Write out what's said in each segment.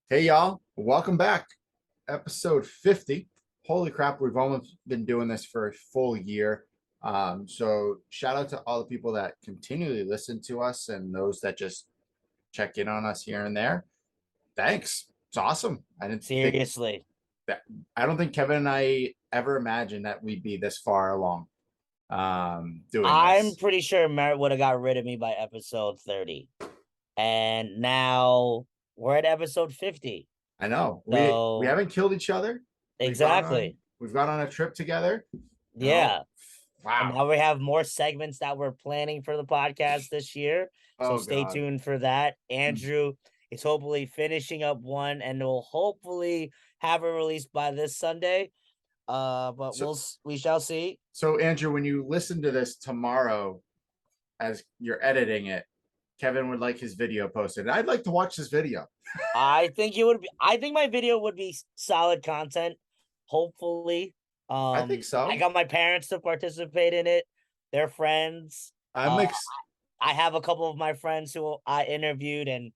Hey y'all, welcome back. Episode 50. Holy crap, we've almost been doing this for a full year. So shout out to all the people that continually listen to us and those that just check in on us here and there. Thanks. It's awesome. I didn't think Seriously, that I don't think Kevin and I ever imagined that we'd be this far along doing I'm this. pretty sure Merritt would have got rid of me by episode 30. And now we're at episode 50. I know. We So, haven't killed each other. exactly. We've gone on a trip together. You know, Yeah. And wow. now we have more segments that we're planning for the podcast this year. So Oh stay God. tuned for that. Andrew is hopefully finishing up one and will hopefully have it released by this Sunday. But So we shall see. So, Andrew, when you listen to this tomorrow as you're editing it, Kevin would like his video posted. I'd like to watch this video. I think my video would be solid content, hopefully. I think I so. got my parents to participate in it. They're friends. I'm Uh ex- I have a couple of my friends who I interviewed, and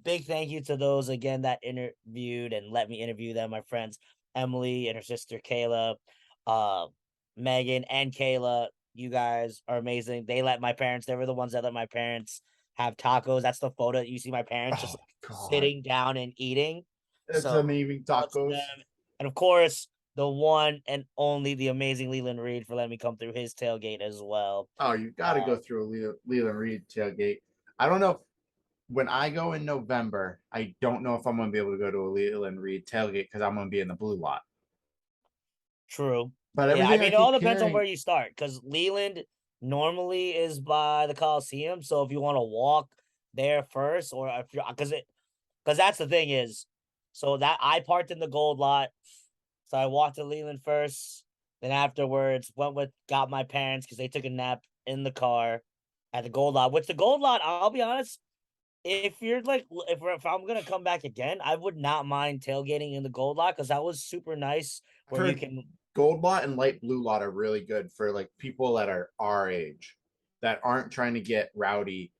big thank you to those again that interviewed and let me interview them, my friends Emily and her sister Kayla, uh Megan and Kayla. You guys are amazing. They were the ones that let my parents have tacos. That's the photo that you see my parents just Oh like God, sitting down and eating. it's So amazing shout out to tacos. them. And of course, the one and only the amazing Leland Reed for letting me come through his tailgate as well. Oh, you got to Uh, go through a Leland Reed tailgate. I don't know when I go in November. I don't know if I'm going to be able to go to a Leland Reed tailgate because I'm going to be in the blue lot. True. But Yeah, I everything I mean, it all keep depends on where hearing, you start because Leland normally is by the Coliseum. So if you want to walk there first, or if you're because that's the thing is, so that I parked in the gold lot. So I walked to Leland first. Then afterwards, got my parents because they took a nap in the car at the gold lot. Which the gold lot, I'll be honest, if you're like, if I'm gonna come back again, I would not mind tailgating in the gold lot because that was super nice I've where you heard can. gold lot and light blue lot are really good for like people that are our age that aren't trying to get rowdy.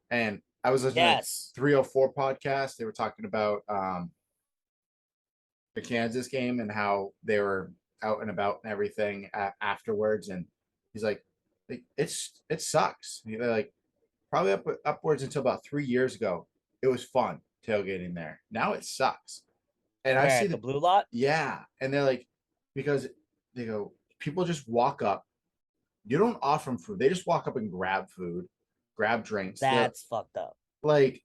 And I was listening to Yes. 304 podcast. They were talking about the Kansas game and how they were out and about and everything afterwards. And he's like, it sucks. They're like probably upwards until about 3 years ago, it was fun tailgating there. Now it sucks. And I Where see at the the blue lot? yeah, and they're like because they go people just walk up. You don't offer them food. They just walk up and grab food, grab drinks. They're That's fucked up. like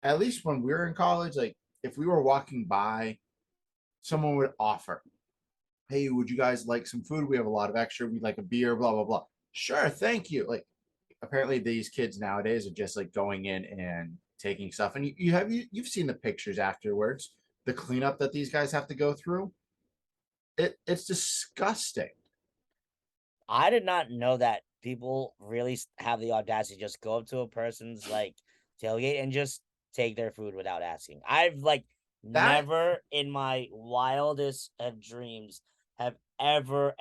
at least when we were in college, like if we were walking by, someone would offer, "Hey, would you guys like some food? We have a lot of extra. We'd like a beer, blah blah blah." Sure, thank you. Like apparently these kids nowadays are just like going in and taking stuff, and you've seen the pictures afterwards, the cleanup that these guys have to go through. It's disgusting. I did not know that people really have the audacity to just go up to a person's like tailgate and just take their food without asking. I've like That never in my wildest of dreams have ever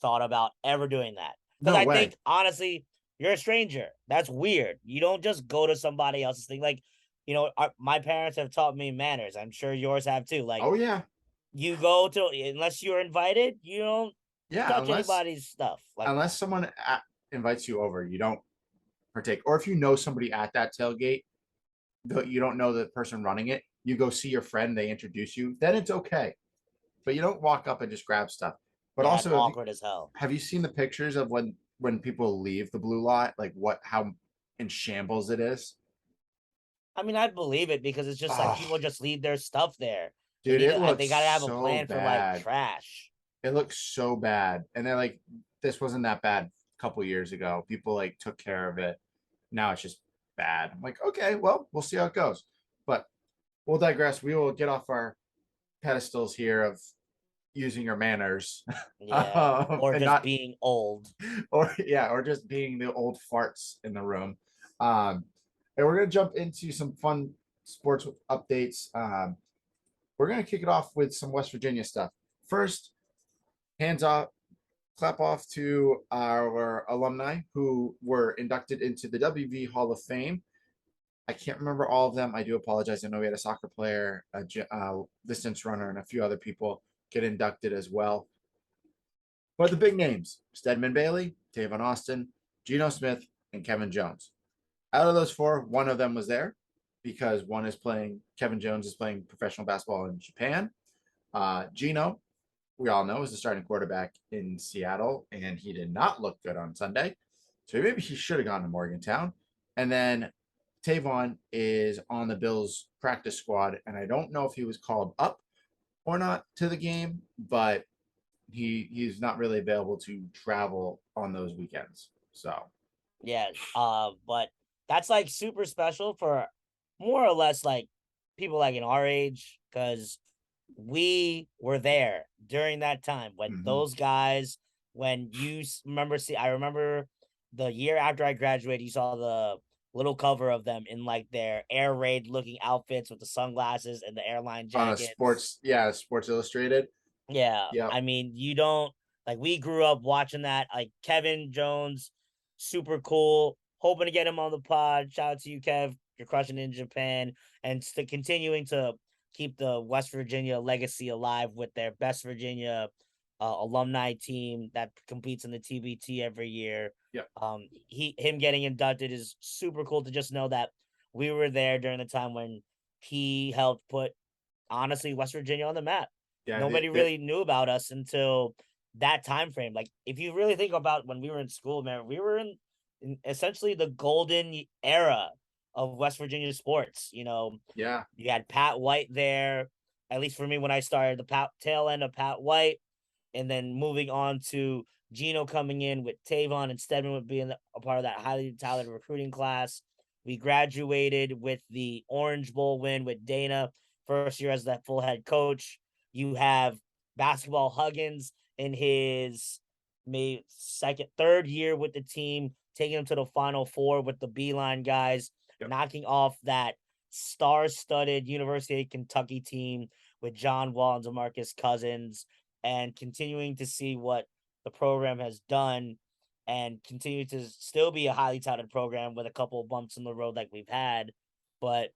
thought about ever doing that. Because no I think way. honestly, you're a stranger. That's weird. You don't just go to somebody else's thing. Like, my parents have taught me manners. I'm sure yours have too. Like, Oh yeah, you go to unless you're invited, you don't yeah. touch anybody's stuff like that. Unless someone invites you over, you don't partake. Or if you know somebody at that tailgate, though you don't know the person running it, you go see your friend, they introduce you, then it's okay. But you don't walk up and just grab stuff. But Yeah, it's also, awkward as hell. have you seen the pictures of when people leave the blue lot, like what how in shambles it is? I mean, I believe it because it's just like Oh, people just leave their stuff there. dude, it looks They gotta have a so plan for like bad. trash. It looks so bad. And they're like, this wasn't that bad a couple years ago. People like took care of it. Now it's just bad. I'm like, okay, well, we'll see how it goes. But we'll digress. We will get off our pedestals here of using your manners Yeah, or and just not being old. or yeah, or just being the old farts in the room. Um, and we're gonna jump into some fun sports updates. We're gonna kick it off with some West Virginia stuff. First, hands off, clap off to our alumni who were inducted into the WV Hall of Fame. I can't remember all of them. I do apologize. I know we had a soccer player, a distance runner, and a few other people get inducted as well. But the big names: Stedman Bailey, Tavon Austin, Geno Smith, and Kevin Jones. Out of those four, one of them was there because one is playing. Kevin Jones is playing professional basketball in Japan. Geno, we all know, is the starting quarterback in Seattle, and he did not look good on Sunday. So maybe he should have gone to Morgantown. And then Tavon is on the Bills practice squad, and I don't know if he was called up or not to the game, but he's not really available to travel on those weekends. So Yeah. But that's like super special for more or less like people like in our age, because we were there during that time when those guys, when you remember, I remember the year after I graduated, you saw the little cover of them in like their air raid looking outfits with the sunglasses and the airline on a jackets. Sports Illustrated. Yeah, Yep. I mean, you don't like we grew up watching that. Like Kevin Jones, super cool. Hoping to get him on the pod. Shout out to you, Kev. You're crushing in Japan and continuing to keep the West Virginia legacy alive with their best Virginia alumni team that competes in the TBT every year. Yep. Him getting inducted is super cool to just know that we were there during the time when he helped put honestly West Virginia on the map. Yeah. Nobody really knew about us until that time frame. Like if you really think about when we were in school, man, we were in essentially the golden era of West Virginia sports. Yeah. You had Pat White there, at least for me when I started, the tail end of Pat White, and then moving on to Geno coming in with Tavon and Stedman would being a part of that highly talented recruiting class. We graduated with the Orange Bowl win with Dana, first year as that full head coach. You have basketball Huggins in his maybe third year with the team, taking him to the Final Four with the Beeline guys, knocking off that star-studded University of Kentucky team with John Wall and DeMarcus Cousins, and continuing to see what the program has done and continue to still be a highly touted program with a couple of bumps in the road like we've had. But,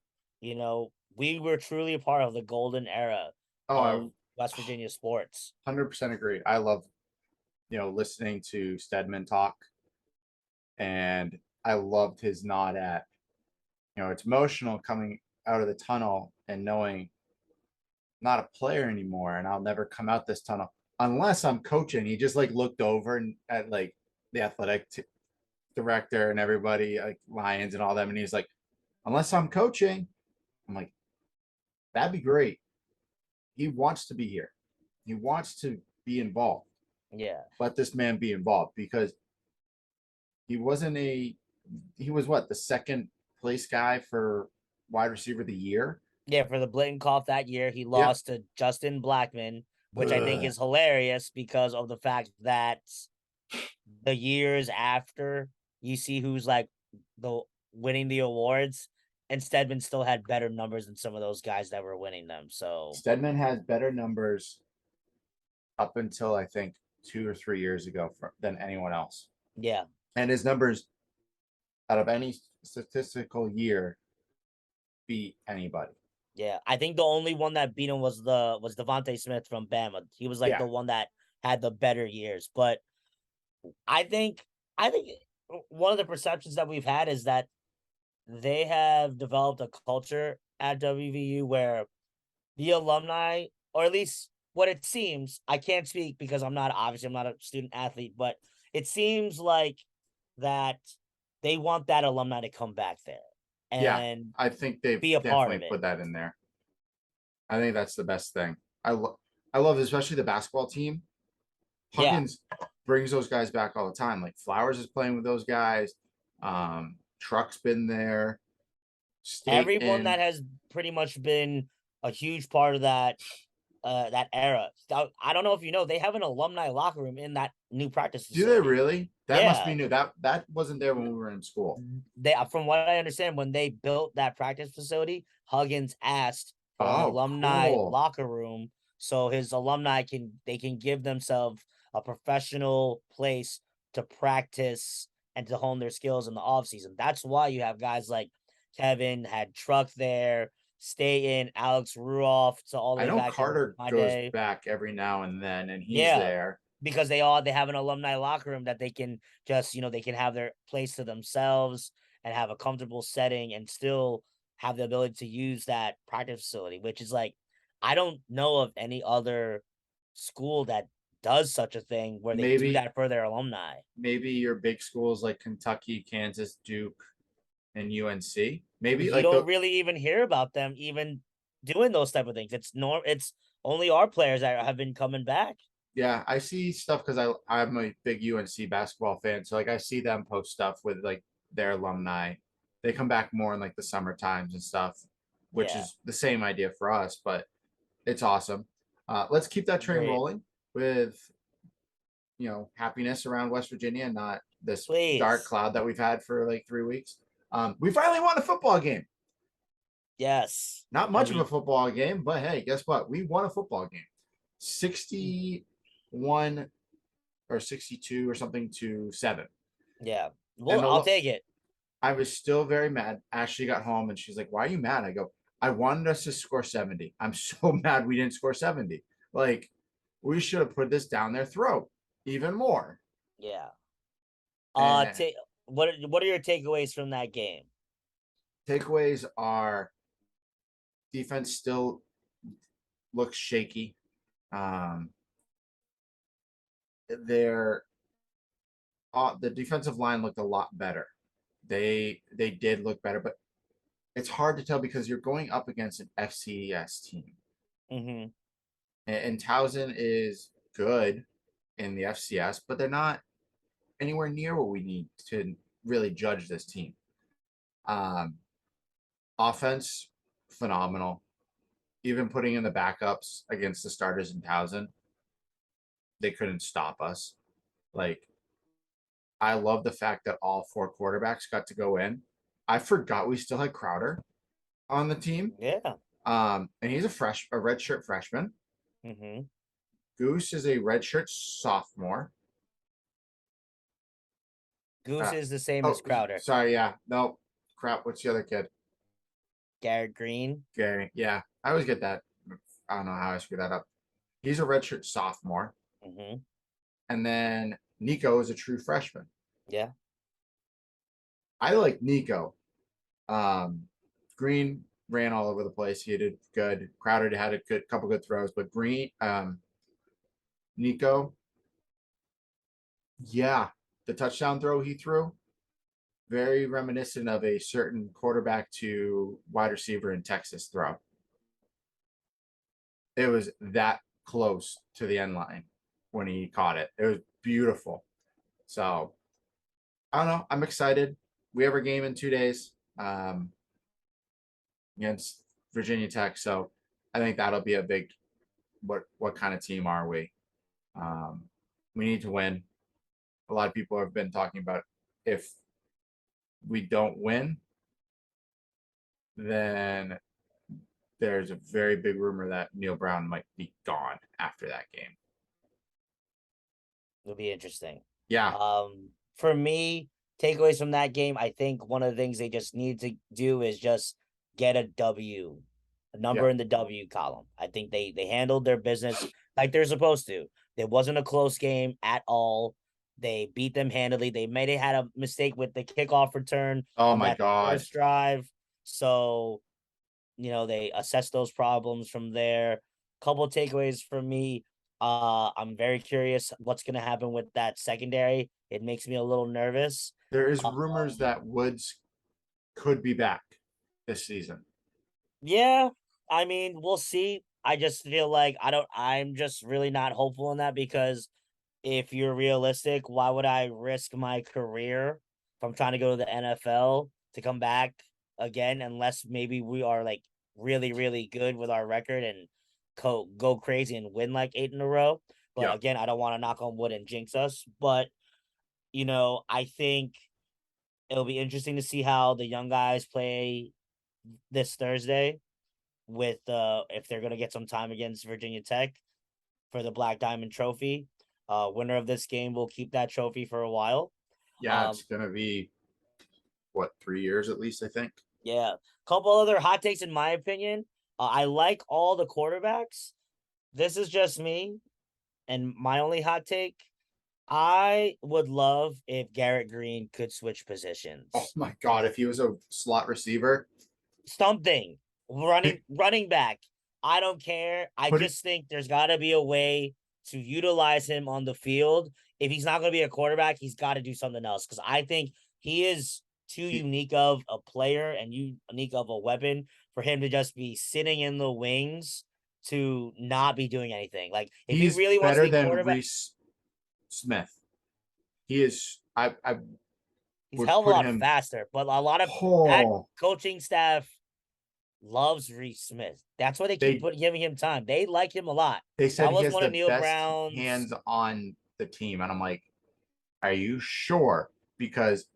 we were truly a part of the golden era Oh, of West Virginia sports. 100% agree. I love, listening to Stedman talk, and I loved his nod at, it's emotional coming out of the tunnel and knowing I'm not a player anymore, and I'll never come out this tunnel unless I'm coaching. He just like looked over and at like the athletic director and everybody, like Lions and all them, and he's like, unless I'm coaching. I'm like, that'd be great. He wants to be here. He wants to be involved. Yeah. Let this man be involved because he wasn't a he was what, the second place guy for wide receiver of the year. Yeah, for the Blittenkoff that year, he Yep. lost to Justin Blackman, which I think Ugh. is hilarious because of the fact that the years after you see who's like the winning the awards, and Stedman still had better numbers than some of those guys that were winning them. So Stedman has better numbers up until I think 2 or 3 years ago than anyone else. yeah, And his numbers out of any statistical year beat anybody. yeah. I think the only one that beat him was Devontae Smith from Bama. He was like Yeah. the one that had the better years. But I think I think one of the perceptions that we've had is that they have developed a culture at WVU where the alumni, or at least what it seems, I can't speak because I'm not a student athlete, but it seems like that they want that alumni to come back there Yeah. and I think they've be a part of definitely it. put that in there. I think that's the best thing. I love especially the basketball team. Yeah. Huggins brings those guys back all the time. Like Flowers is playing with those guys. Truck's been there. Everyone Staten. that has pretty much been a huge part of that era. So, I don't know if you know, they have an alumni locker room in that new practice Do they facility. really? That must Yeah. be new. That wasn't there when we were in school. They, from what I understand, when they built that practice facility, Huggins asked for an Oh, alumni cool. locker room so his alumni can give themselves a professional place to practice and to hone their skills in the off season. That's why you have guys like Kevin had Truck there, Stay in, Alex Ruoff to all the I way know back in Carter my goes day. back every now and then, and he's Yeah, there. because they have an alumni locker room that they can just they can have their place to themselves and have a comfortable setting and still have the ability to use that practice facility, which is like I don't know of any other school that does such a thing where they do Maybe that for their alumni. maybe your big schools like Kentucky, Kansas, Duke, and UNC. Maybe You like don't the really even hear about them even doing those type of things. It's only our players that have been coming back. yeah, I see stuff because I'm a big UNC basketball fan, so like I see them post stuff with like their alumni. They come back more in like the summer times and stuff, which Yeah, is the same idea for us, but it's awesome. Let's keep that train agreed. rolling with happiness around West Virginia and not this dark Please. cloud that we've had for like 3 weeks. We finally won a football game. Yes. Not And much of a we football game, but hey, guess what? We won a football game. 61 or 62 or something to 7. yeah. And Well, I'll take it. I was still very mad. Ashley got home and she's like, "Why are you mad?" I go, "I wanted us to score 70. I'm so mad we didn't score 70. Like, we should have put this down their throat even more." Yeah. And Take what are your takeaways from that game? takeaways are defense still looks shaky. Um, their the defensive line looked a lot better. They did look better, but it's hard to tell because you're going up against an FCS team, Mm-hmm. and Towson is good in the FCS, but they're not anywhere near what we need to really judge this team. Um, Offense, phenomenal. Even putting in the backups against the starters in Towson, they couldn't stop us. Like, I love the fact that all 4 quarterbacks got to go in. I forgot we still had Crowder on the team. Yeah. And he's a redshirt freshman. Mm-hmm. Goose is a redshirt sophomore. Goose Uh, is the same oh, as Crowder. sorry, yeah, no, crap. What's the other kid? Garrett Green. Gary. Yeah, I always get that. I don't know how I screwed that up. He's a redshirt sophomore, Mm-hmm. and then Nico is a true freshman. Yeah. I like Nico. Um, Green ran all over the place. He did good. Crowder had a good couple good throws, but Nico, yeah, the touchdown throw he threw, very reminiscent of a certain quarterback to wide receiver in Texas throw. It was that close to the end line when he caught it. It was beautiful. So I don't know. I'm excited. We have a game in 2 days against Virginia Tech. So I think that'll be a big what kind of team are we? Um, we need to win. A lot of people have been talking about if we don't win, then there's a very big rumor that Neil Brown might be gone after that game. It'll be interesting. Yeah, For me, takeaways from that game, I think one of the things they just need to do is just get a W, a yeah. number in the W column. I think they handled their business like they're supposed to. There wasn't a close game at all. They beat them handily. They may have had a mistake with the kickoff return Oh on my that God. first drive. So, they assess those problems from there. Couple takeaways for me. I'm very curious what's going to happen with that secondary. It makes me a little nervous. There is rumors Um, that Woods could be back this season. yeah, I mean, we'll see. I just feel like I'm just really not hopeful in that because if you're realistic, why would I risk my career if I'm trying to go to the NFL to come back again unless maybe we are like really, really good with our record and go crazy and win like 8 in a row. But Yeah. again, I don't want to knock on wood and jinx us. But I think it'll be interesting to see how the young guys play this Thursday with if they're gonna get some time against Virginia Tech for the Black Diamond Trophy. Winner of this game will keep that trophy for a while. Yeah, Um, it's gonna be what, 3 years at least, I think. Yeah. Couple other hot takes in my opinion. I like all the quarterbacks. This is just me and my only hot take. I would love if Garrett Green could switch Oh positions. my god, if he was a slot receiver, Something. pick, Running back. I don't care. I put it. just think there's got to be a way to utilize him on the field. If he's not going to be a quarterback, he's got to do something else cuz I think he is too He, unique of a player and unique of a weapon for him to just be sitting in the wings to not be doing anything. Like if he he's really wants to better be than quarterback, Reese Smith. He is. I he's a would hell of a put lot him. faster. But a lot of that Oh, coaching staff loves Reese Smith. That's why they keep they giving him time. They like him a lot. they said That he was has one of the Neil best Brown's. hands on the team, and I'm like, are you sure? Because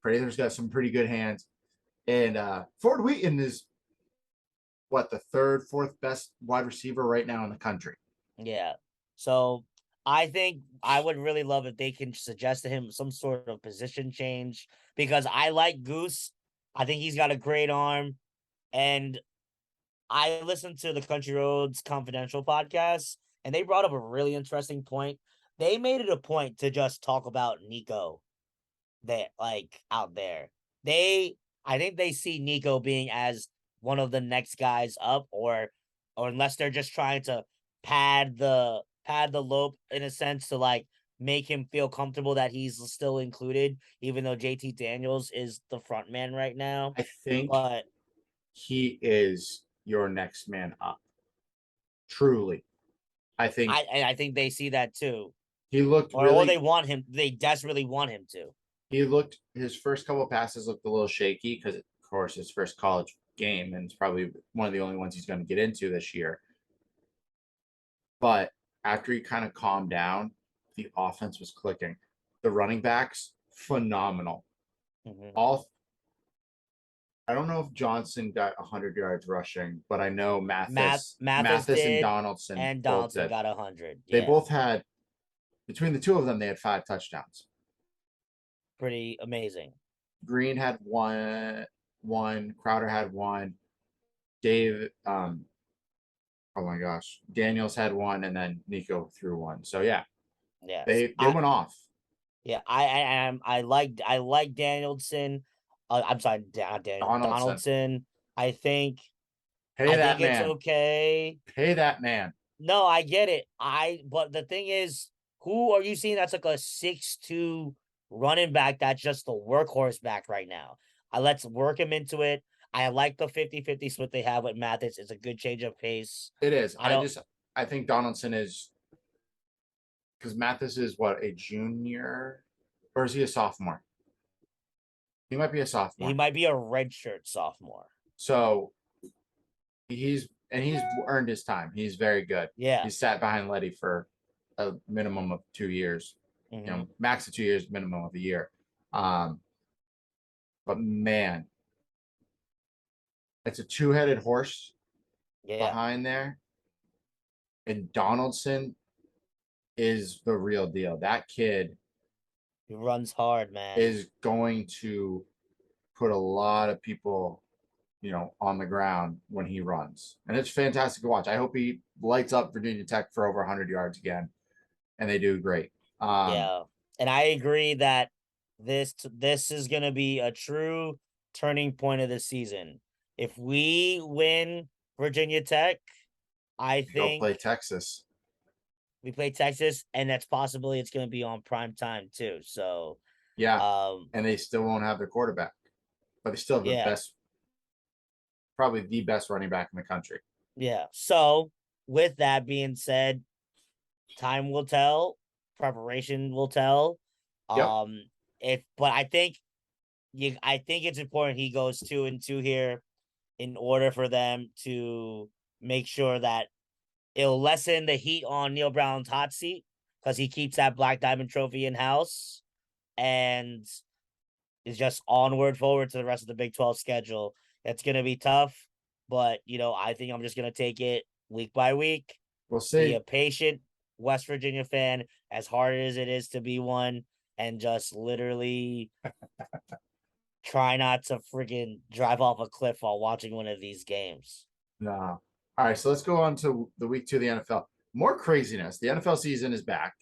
Prather's got some pretty good hands, and Ford Wheaton is what, the third, fourth best wide receiver right now in the country. Yeah. So I think I would really love if they can suggest to him some sort of position change because I like Goose. I think he's got a great arm. And I listened to the Country Roads Confidential podcast, and they brought up a really interesting point. They made it a point to just talk about Nico that like out there. I think they see Nico being as one of the next guys up, or unless they're just trying to pad the lope in a sense to like make him feel comfortable that he's still included, even though JT Daniels is the front man right now. I think But he is your next man up. Truly, I think I think they see that too. he looked Or they really. want him, they desperately want him to. He looked. His first couple of passes looked a little shaky because, of course, his first college game, and it's probably one of the only ones he's going to get into this year. But after he kind of calmed down, the offense was clicking. The running backs, phenomenal. Mhm. All I don't know if Johnson got 100 yards rushing, but I know Mathis Mathis and did, Donaldson and both Donaldson did. got 100. They Yeah, both had, between the two of them, they had 5 touchdowns. pretty amazing. Green had one, Crowder had one, Dave, oh my gosh, Daniels had one, and then Nico threw one. So yeah, Yes, they went off. yeah, I like Danielson. I'm sorry, Daniel Donaldson, Donaldson. I think pay I think that it's man, okay. pay that man. No, I get it. But the thing is, who are you seeing that's like a 6'2" running back that's just the workhorse back right now? Let's work him into it. I like the 50-50 split they have with Mathis. It's a good change of pace. It is. I don't I think Donaldson is, because Mathis is what, a junior, or is he a sophomore? He might be a he sophomore. might be a redshirt sophomore. So he's earned his time. He's very good. Yeah. He's sat behind Letty for a minimum of 2 years. Hmm. Max of 2 years, minimum of a year. Um, but man, it's a two-headed horse Yeah. behind there, and Donaldson is the real deal. That kid He runs hard, man. is going to put a lot of people, on the ground when he runs. And it's fantastic to watch. I hope he lights up Virginia Tech for over 100 yards again, and they do great. Yeah. And I agree that this is going to be a true turning point of the season. If we win Virginia Tech, I Go think play Texas. we play Texas, and that's possibly it's going to be on prime time too. So, Yeah, um, and they still won't have their quarterback, but they still have the yeah, best, probably the best running back in the country. yeah. So, with that being said, time will tell, preparation will tell. Yep. Um, if but I think it's important he goes 2-2 here in order for them to make sure that it'll lessen the heat on Neil Brown's hot seat because he keeps that Black Diamond Trophy in house and is just onward forward to the rest of the Big 12 schedule. It's gonna be tough, but I think I'm just gonna take it week by week, We'll be see. a patient West Virginia fan, as hard as it is to be one, and just literally try not to freaking drive off a cliff while watching one of these games. No. All right, so let's go on to the week 2 of the NFL. More craziness. The NFL season is back,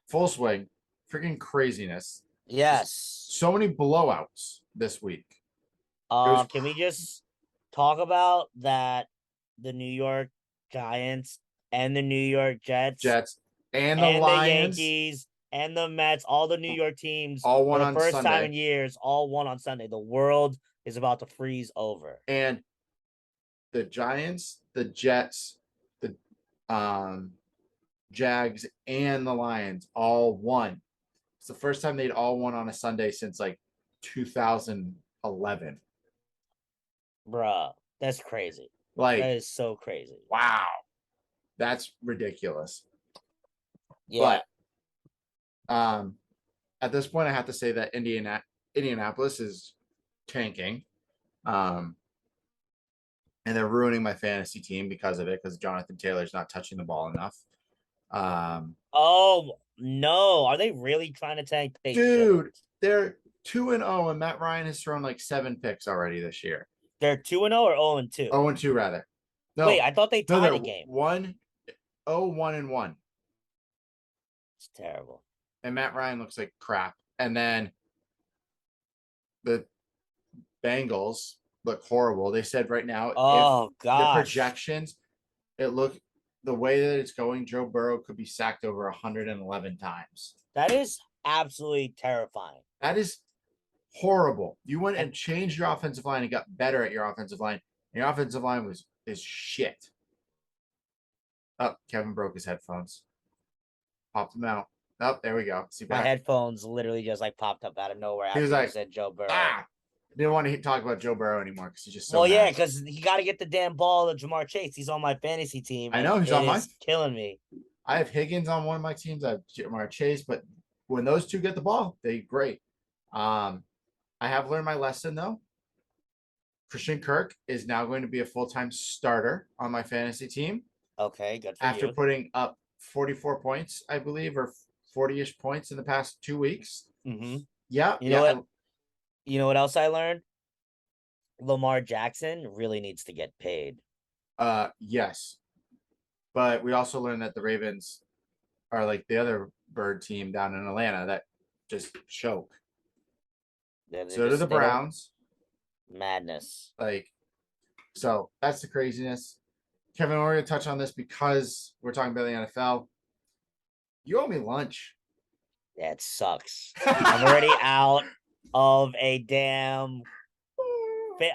full swing. Freaking craziness. Yes. So many blowouts this week. Was... Can we just talk about that? The New York Giants and the New York Jets and the and Lions, the Yankees and the Mets, all the New York teams, all won for the on first Sunday. time in years, all won on Sunday. The world is about to freeze over. And the Giants, the Jets, the Jags, and the Lions all won. It's the first time they'd all won on a Sunday since like 2011. Bruh, that's crazy. Like, that is so crazy. Wow. That's ridiculous. Yeah. But at this point, I have to say that Indianapolis is tanking. And they're ruining my fantasy team because of it, because Jonathan Taylor's not touching the ball enough. Oh no, are they really trying to tank? Dude, they're 2-0, and Matt Ryan has thrown like 7 picks already this year. They're 2-0 or 0-2? 0-2 rather. No, wait, I thought they tied a game. 1-1. It's terrible. And Matt Ryan looks like crap. And then the Bengals look horrible. They said right now, oh the projections, the way that it's going, Joe Burrow could be sacked over 111 times. That is absolutely terrifying. That is horrible. You went and changed your offensive line and got better at your offensive line. And your offensive line is shit. Oh, Kevin broke his headphones. Popped them out. Oh, there we go. See, my headphones literally just like popped up out of nowhere after you said Joe Burrow. I didn't want to talk about Joe Burrow anymore because he's just so. Well, yeah, because he got to get the damn ball to Jamar Chase. He's on my fantasy team. I know he's on mine. Killing me. I have Higgins on one of my teams. I have Jamar Chase, but when those two get the ball, they're great. I have learned my lesson though. Christian Kirk is now going to be a full-time starter on my fantasy team. Okay, good for after you. Putting up 44 points, I believe, or 40-ish points in the past 2 weeks. Mm-hmm. Yeah. You know what? You know what else I learned? Lamar Jackson really needs to get paid. Yes. But we also learned that the Ravens are like the other bird team down in Atlanta that just choke. So do the Browns. Madness. So that's the craziness. Kevin, we're going to touch on this because we're talking about the NFL. You owe me lunch. Yeah, it sucks. I'm already out of a damn.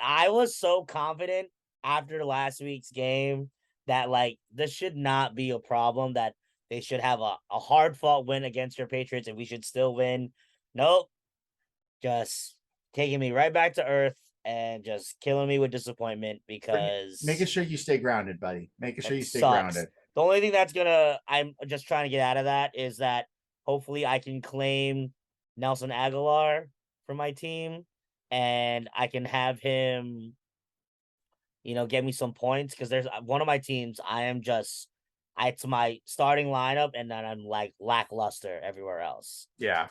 I was so confident after last week's game that this should not be a problem, that they should have a hard fought win against your Patriots and we should still win. Nope. Just taking me right back to earth and just killing me with disappointment because making sure you stay grounded, buddy. Making sure you stay sucks. grounded. The only thing I'm just trying to get out of that is that hopefully I can claim Nelson Aguilar for my team and I can have him, get me some points, because there's one of my teams it's my starting lineup and then I'm lackluster everywhere else. Yeah,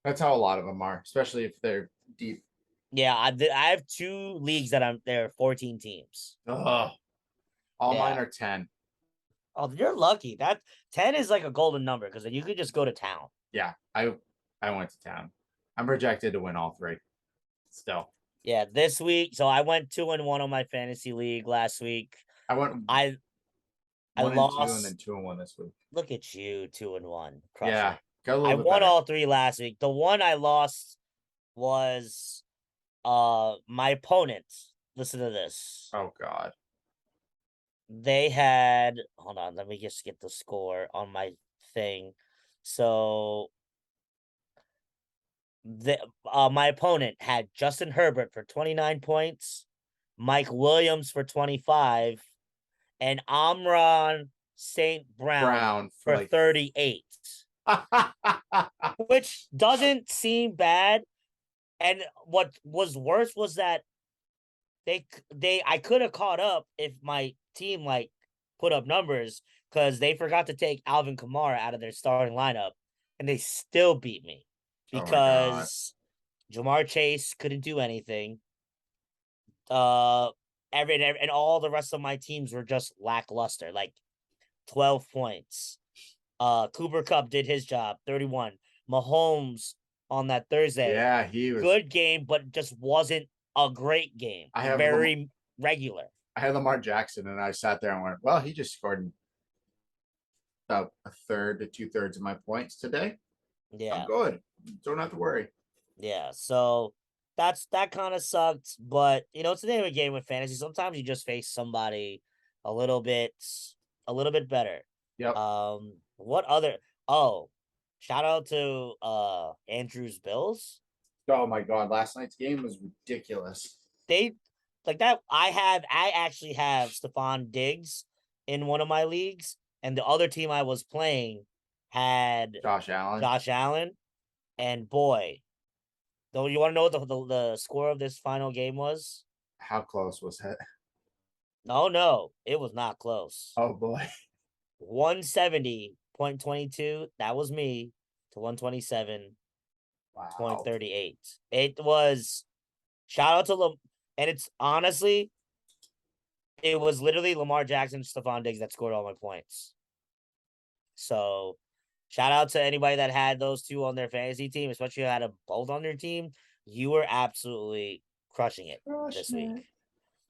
that's how a lot of them are, especially if they're deep. Yeah, I have 2 leagues that there are 14 teams. All mine are 10. Oh, you're lucky. That 10 is like a golden number because then you could just go to town. Yeah, I went to town. I'm projected to win all 3. Still. Yeah, this week. So I went 2-1 on my fantasy league last week. I lost 2 and then 2-1 this week. Look at you, 2-1. Yeah, got a little I bit won better. all 3 last week. The one I lost was my opponent. Listen to this. Oh God. They had, hold on, let me just get the score on my thing. So my opponent had Justin Herbert for 29 points, Mike Williams for 25, and Amon St. Brown for 38. Which doesn't seem bad. And what was worse was that I could have caught up if my team put up numbers, because they forgot to take Alvin Kamara out of their starting lineup and they still beat me because Jamar Chase couldn't do anything. Uh, and all the rest of my teams were just lackluster, like 12 points. Cooper Cup did his job, 31. Mahomes on that Thursday, Yeah, he was. good game, but just wasn't a great game. I have Very regular. I had Lamar Jackson, and I sat there and went, "Well, he just scored about a third to 2/3 of my points today. I'm Yeah. good. Don't have to worry." Yeah. So that kind of sucked. But it's the name of the game with fantasy. Sometimes you just face somebody a little bit better. Yep. What other oh shout out to Andrew's Bills. Oh my God, last night's game was ridiculous. They like that. I actually have Stephon Diggs in one of my leagues, and the other team I was playing had Josh Allen. Josh Allen. And boy, though, you want to know what the score of this final game was? How close was it? No, it was not close. Oh boy. 170.22. That was me to 127.38. Wow. It was shout out to and it's honestly, it was literally Lamar Jackson, Stephon Diggs that scored all my points. So shout out to anybody that had those two on their fantasy team, especially if you had them both on their team. You were absolutely crushing it this week.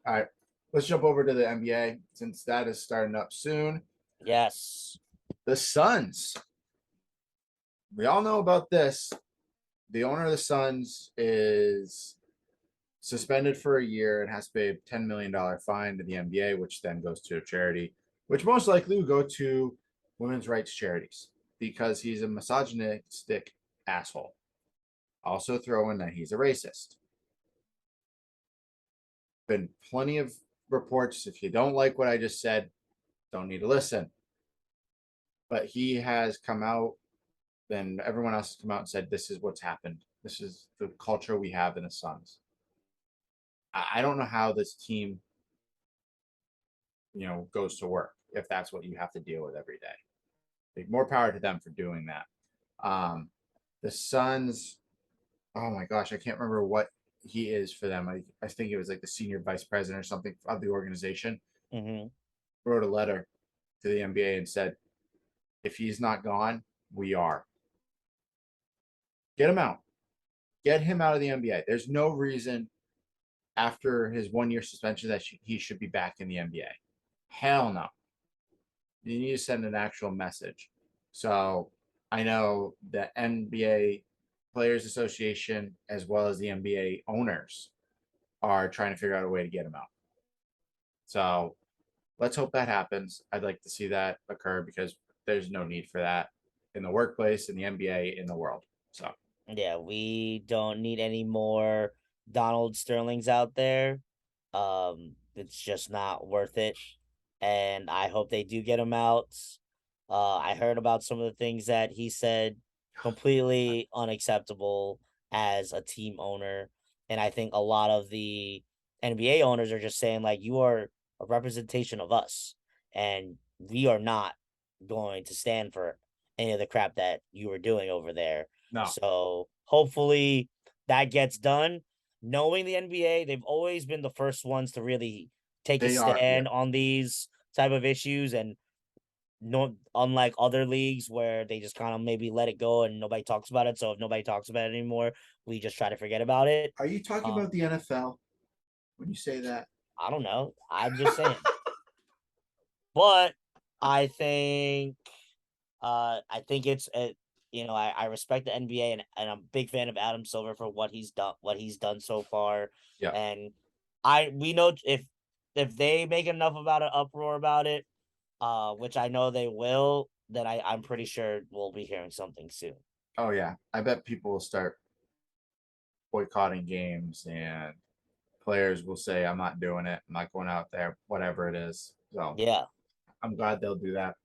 All right. Let's jump over to the NBA since that is starting up soon. Yes. The Suns. We all know about this. The owner of the Suns is suspended for a year and has to pay a $10 million fine to the NBA, which then goes to a charity, which most likely will go to women's rights charities because he's a misogynistic asshole. Also throw in that he's a racist. Been plenty of reports. If you don't like what I just said, don't need to listen. But he has come out, and everyone else has come out and said, this is what's happened. This is the culture we have in the Suns. I don't know how this team, goes to work if that's what you have to deal with every day. Like, more power to them for doing that. The Suns, oh my gosh, I can't remember what he is for them. I think it was like the senior vice president or something of the organization. Mm-hmm. Wrote a letter to the NBA and said, if he's not gone, we are. Get him out. Get him out of the NBA. There's no reason after his 1 year suspension that he should be back in the NBA. Hell no. You need to send an actual message. So I know the NBA Players Association as well as the NBA owners are trying to figure out a way to get him out. So let's hope that happens. I'd like to see that occur because there's no need for that in the workplace, in the NBA, in the world. So yeah, we don't need any more Donald Sterlings out there. It's just not worth it. And I hope they do get him out. I heard about some of the things that he said, completely unacceptable as a team owner. And I think a lot of the NBA owners are just saying, like, you are a representation of us, and we are not going to stand for any of the crap that you were doing over there. no. So hopefully that gets done. Knowing the NBA, they've always been the first ones to really take a stand on these type of issues, and no, unlike other leagues where they just kind of maybe let it go and nobody talks about it. So if nobody talks about it anymore, we just try to forget about it. Are you talking about the NFL when you say that? I don't know. I'm just saying. But I think it's I respect the NBA, and I'm a big fan of Adam Silver for what he's done so far. Yeah. And we know if they make enough about an uproar about it, which I know they will, then I'm pretty sure we'll be hearing something soon. Oh yeah. I bet people will start boycotting games and players will say, I'm not doing it. I'm not going out there, whatever it is. So yeah, I'm glad they'll do that.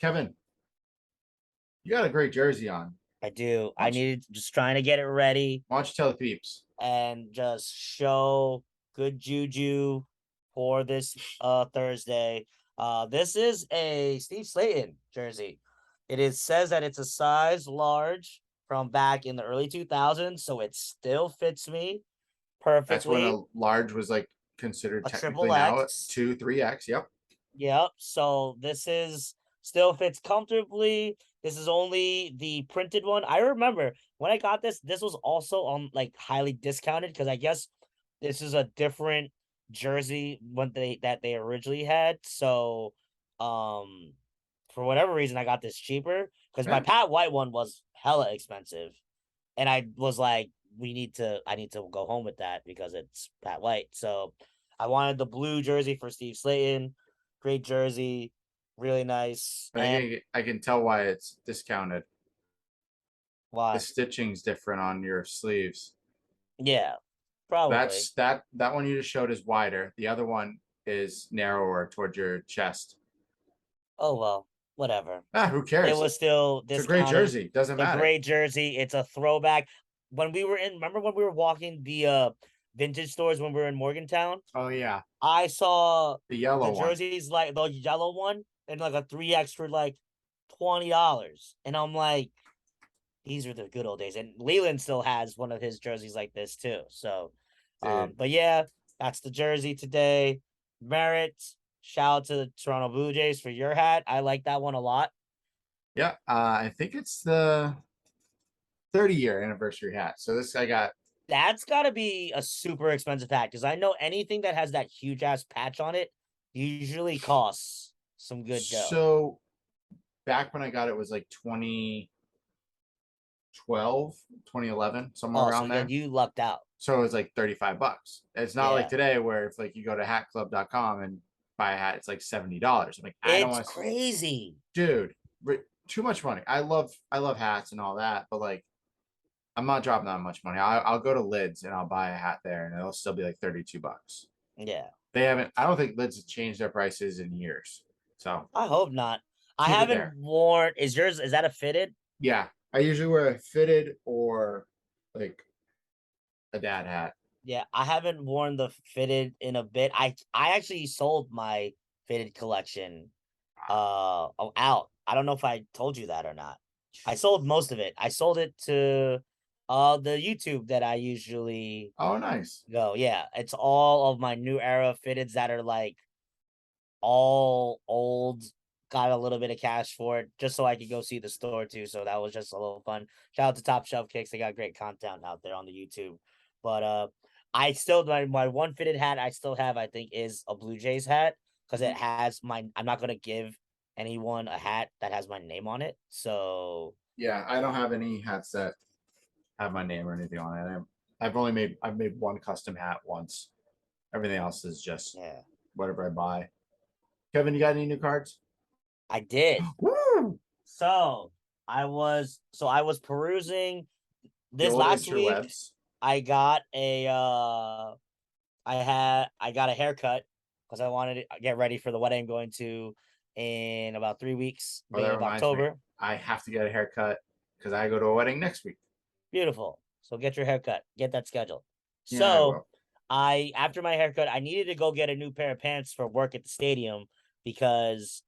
Kevin, you got a great jersey on. I do. I needed just trying to get it ready. Why don't you tell the peeps? And just show good juju for this Thursday. This is a Steve Slayton jersey. Says that it's a size large. from back in the early 2000s, so it still fits me That's when perfectly. a large was like considered A technically triple now X. 2, 3X. Yep. Yep. So this is still fits comfortably. This is only the printed one. I remember when I got this, this was also on like highly discounted because I guess this is a different jersey when they originally had. So for whatever reason I got this cheaper because my Yeah. Pat White one was hella expensive. And I was like, I need to go home with that because it's Pat White. So I wanted the blue jersey for Steve Slayton. Great jersey, really nice. And I can tell why it's discounted. The why? stitching's different on your sleeves. Yeah, probably. That one you just showed is wider. The other one is narrower toward your chest. Oh well, whatever. Ah, who It cares? was still It's a great discounted. jersey. Doesn't It's a matter. great jersey. It's a throwback. When we were in, remember when we were walking the vintage stores when we were in Morgantown? Oh yeah, I saw the the yellow one. jerseys like the yellow one and like a 3X for like $20. And I'm like, these are the good old days. And Leland still has one of his jerseys like this too. So Dude. but yeah, that's the jersey today. Merritt, shout out to the Toronto Blue Jays for your hat. I like that one a lot. Yeah, I think it's the 30-year anniversary hat. So this I got. That's gotta be a super expensive hat because I know anything that has that huge ass patch on it usually costs some good dough. So back when I got it was like 2012, 2011, somewhere Oh, around so then there. you lucked out. So it was like $35. It's not like Yeah. today where if like you go to hatclub.com and buy a hat, it's like $70. I'm like, I don't It's want to, crazy. dude, too much money. I love hats and all that, but like I'm not dropping that much money. I'll go to Lids and I'll buy a hat there and it'll still be like $32. Yeah. They haven't, I don't think Lids have changed their prices in years. So I hope not. I keep it haven't there. worn is that a fitted? Yeah. I usually wear a fitted or like a dad hat. Yeah, I haven't worn the fitted in a bit. I actually sold my fitted collection out. I don't know if I told you that or not. I sold most of it. I sold it to the YouTube that I usually Oh, nice. go. Yeah, it's all of my new era fitteds that are like all old. Got a little bit of cash for it just so I could go see the store too. So that was just a little fun. Shout out to Top Shelf Kicks. They got great content out there on the YouTube. But I still my one fitted hat I still have, I think, is a Blue Jays hat because it has my I'm not gonna give anyone a hat that has my name on it. So Yeah, I don't have any hats that have my name or anything on it. I've made one custom hat once. Everything else is just yeah, whatever I buy. Kevin, you got any new cards? I did. Woo! So I was perusing The this old last week. interwebs. I got a I got a haircut because I wanted to get ready for the wedding I'm going to in about 3 weeks, Oh, that beginning of reminds me. October. I have to get a haircut because I go to a wedding next week. Beautiful. So get your haircut, get that scheduled. Yeah, I So will. I after my haircut, I needed to go get a new pair of pants for work at the stadium because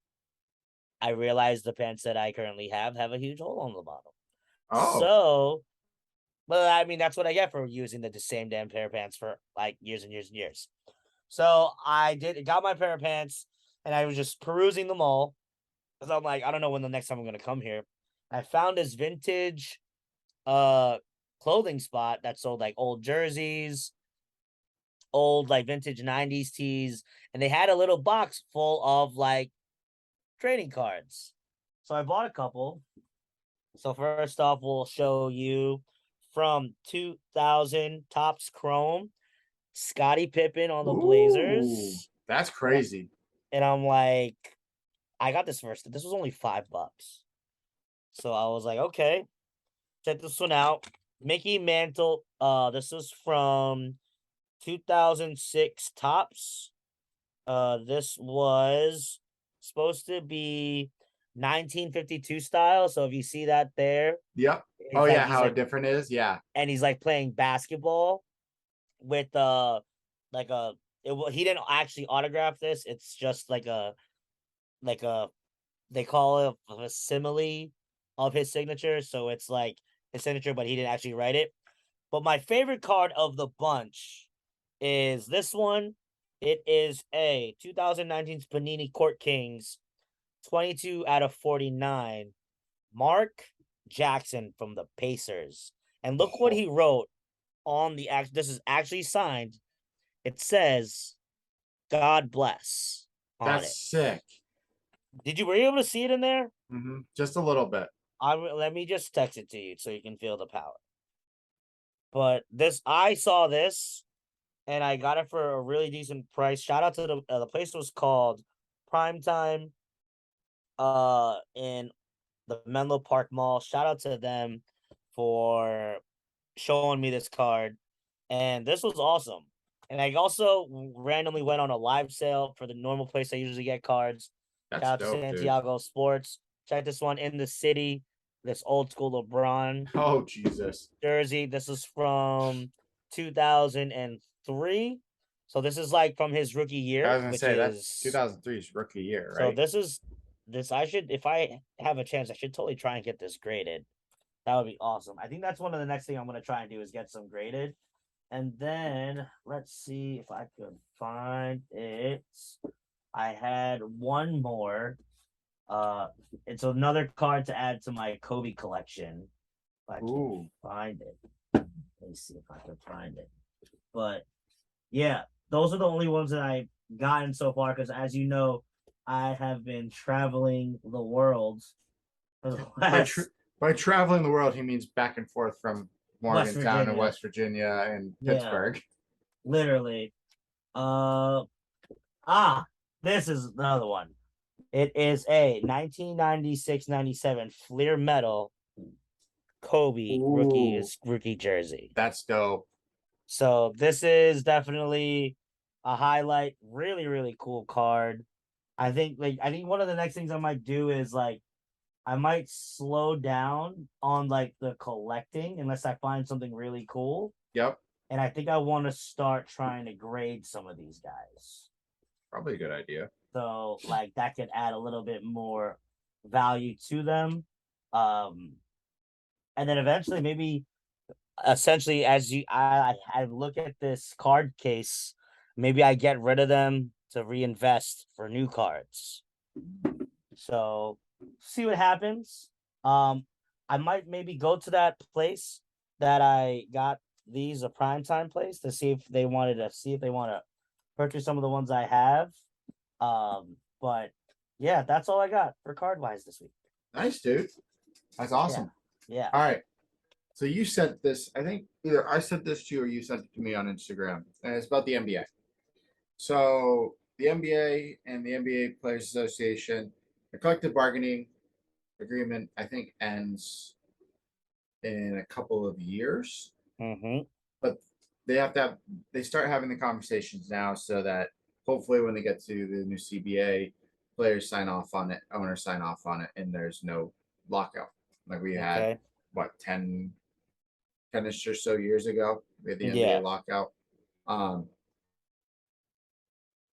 I realized the pants that I currently have a huge hole on the bottom. Oh, So, but I mean that's what I get for using the same damn pair of pants for like years and years and years. So I got my pair of pants and I was just perusing them all because I'm like, I don't know when the next time I'm gonna come here. I found this vintage clothing spot that sold like old jerseys, old like vintage 90s tees, and they had a little box full of like trading cards. So I bought a couple. So first off, we'll show you from 2000 Topps Chrome, Scottie Pippen on the ooh, Blazers. that's And crazy. I'm like, I got this first. This was only $5. So I was like, okay, check this one out. Mickey Mantle. This is from 2006 Tops. This was supposed to be 1952 style. So if you see that there, Yep. Oh yeah, he's how like, different it is. Yeah. and he's like playing basketball with like a. He didn't actually autograph this. It's just like a they call it a simile of his signature. So it's like his signature, but he didn't actually write it. But my favorite card of the bunch is this one. It is a 2019 Panini Court Kings 22 out of 49. Mark Jackson from the Pacers. And look what Oh, he wrote on the act. This is actually signed. It says, God bless on that's it. sick. Were you able to see it in there? Just a little bit. Let me just text it to you so you can feel the power. But I saw this and I got it for a really decent price. Shout out to the place was called Primetime in the Menlo Park Mall. Shout out to them for showing me this card. And this was awesome. And I also randomly went on a live sale for the normal place I usually get cards. That's Shout out to dope, dude. Santiago Sports. Check this one in the city. This old school LeBron Oh, Jesus. jersey. This is from 2003. So this is like from his rookie I year, was gonna which say that's is 2003's rookie year, so right? this is this I should if I have a chance, I should totally try and get this graded. That would be awesome. I think that's one of the next thing I'm gonna try and do is get some graded. And then let's see if I could find it. I had one more. It's another card to add to my Kobe collection. If I can Ooh, find it. Let me see if I can find it. But yeah, those are the only ones that I've gotten so far. Because as you know, I have been traveling the world for the by tra- last by traveling the world, he means back and forth from West Morgantown and Virginia. West Virginia and Yeah, Pittsburgh. literally. Uh this is another one. It is a 1996-97 Fleer Metal Kobe Ooh, rookie jersey. that's dope. So this is definitely a highlight. Really, really cool card. I think one of the next things I might do is like I might slow down on like the collecting unless I find something really cool. Yep, And I think I want to start trying to grade some of these guys. probably a good idea. So like that could add a little bit more value to them. Um and then eventually maybe essentially as I look at this card case, maybe I get rid of them to reinvest for new cards. So see what happens. I might maybe go to that place that I got these a primetime place to see if they want to purchase some of the ones I have. But yeah, that's all I got for card wise this week. Nice, dude. That's Yeah, awesome. yeah. All right. So you sent this, I think either I sent this to you or you sent it to me on Instagram. And it's about the NBA. So the NBA and the NBA Players Association, the collective bargaining agreement, I think ends in a couple of years. Mm-hmm. But they start having the conversations now so that hopefully when they get to the new CBA, players sign off on it, owners sign off on it, and there's no lockout. Like we had Okay. what 10ish or so years ago, we had the NBA Yeah. lockout. Um,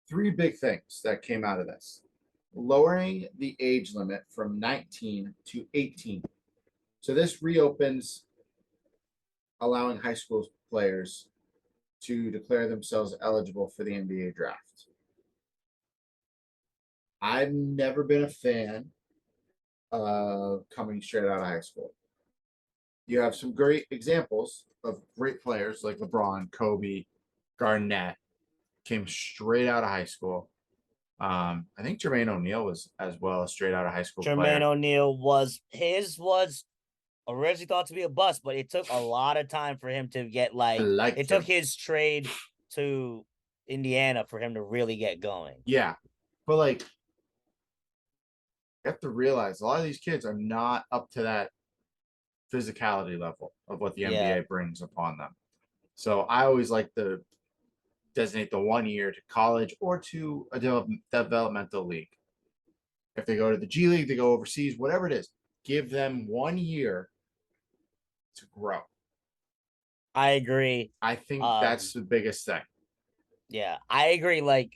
Three big things that came out of this: lowering the age limit from 19 to 18. So this reopens allowing high school players to declare themselves eligible for the NBA draft. I've never been a fan of coming straight out of high school. You have some great examples of great players like LeBron, Kobe, Garnett came straight out of high school. I think Jermaine O'Neal was as well a straight out of high school Jermaine player. O'Neal was originally thought to be a bust, but it took a lot of time for him to get I like liked it took him. his trade to Indiana for him to really get going. Yeah, but like you have to realize a lot of these kids are not up to that physicality level of what the Yeah. NBA brings upon them. So I always like to designate the 1 year to college or to a developmental league. If they go to the G League, they go overseas, whatever it is, give them 1 year to grow. I agree. I think that's Um, the biggest thing. yeah, I agree. Like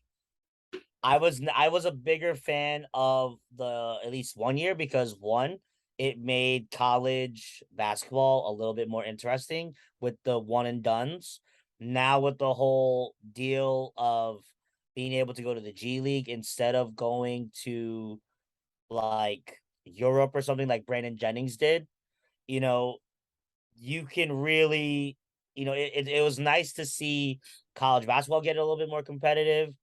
I was a bigger fan of the at least 1 year because one, it made college basketball a little bit more interesting with the one and dones. Now with the whole deal of being able to go to the G League instead of going to like Europe or something like Brandon Jennings did, you know, you can really, it was nice to see college basketball get a little bit more competitive.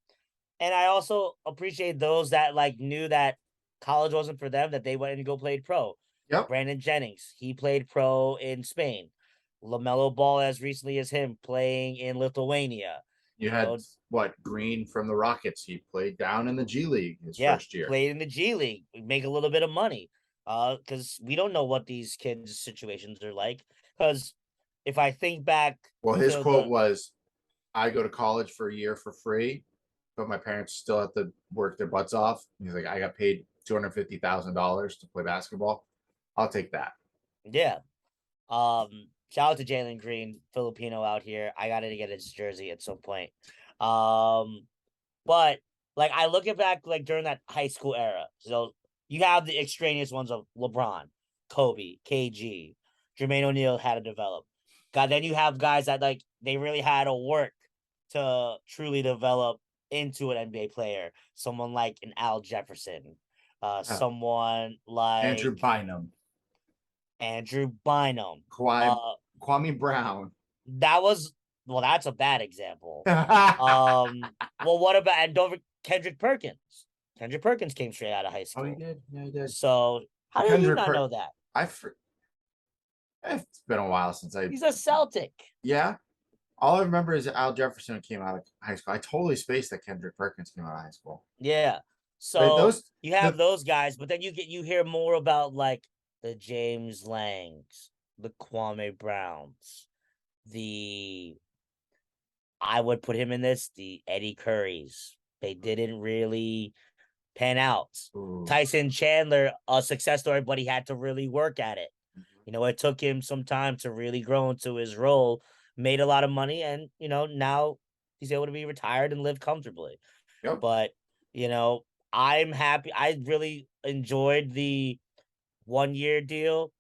And I also appreciate those that like knew that college wasn't for them, that they went and go played pro. Yep. Brandon Jennings, he played pro in Spain. LaMelo Ball, as recently as him, playing in Lithuania. You You had know, what Green from the Rockets. He played down in the G League his yeah, first year. played in the G League, make a little bit of money. Because we don't know what these kids' situations are like. Because if I think back Well, his to quote the was, "I go to college for a year for free, but my parents still have to work their butts off." He's like, "I got paid $250,000 to play basketball. I'll take that." yeah, shout out to Jalen Green, Filipino out here. I gotta get his jersey at some point. Um, but like I look at back like during that high school era. So you have the extraneous ones of LeBron, Kobe, KG, Jermaine O'Neal had to develop. God, then you have guys that like they really had to work to truly develop into an NBA player. Someone like an Al Jefferson, someone Andrew like Bynum, Andrew Bynum. Kawhi, Uh, Kwame Brown. that was well, that's a bad example. Oh, Well, what about and don't Kendrick Perkins? Kendrick Perkins came straight out of high he school. did. Yeah, he did. So how But did you Kendrick not Per, know that? I. It's been a while since I. He's a Celtic. Yeah, all I remember is Al Jefferson came out of high school. I totally spaced that Kendrick Perkins came out of high school. Yeah. But So those you have the those guys, but then you hear more about like the James Langs, the Kwame Browns, the I would put him in this, the Eddie Currys. They didn't really pan out. ooh, Tyson Chandler, a success story, but he had to really work at it. It took him some time to really grow into his role, made a lot of money, and now he's able to be retired and live comfortably. yep, But, you know, I'm happy. I really enjoyed the 1 year deal.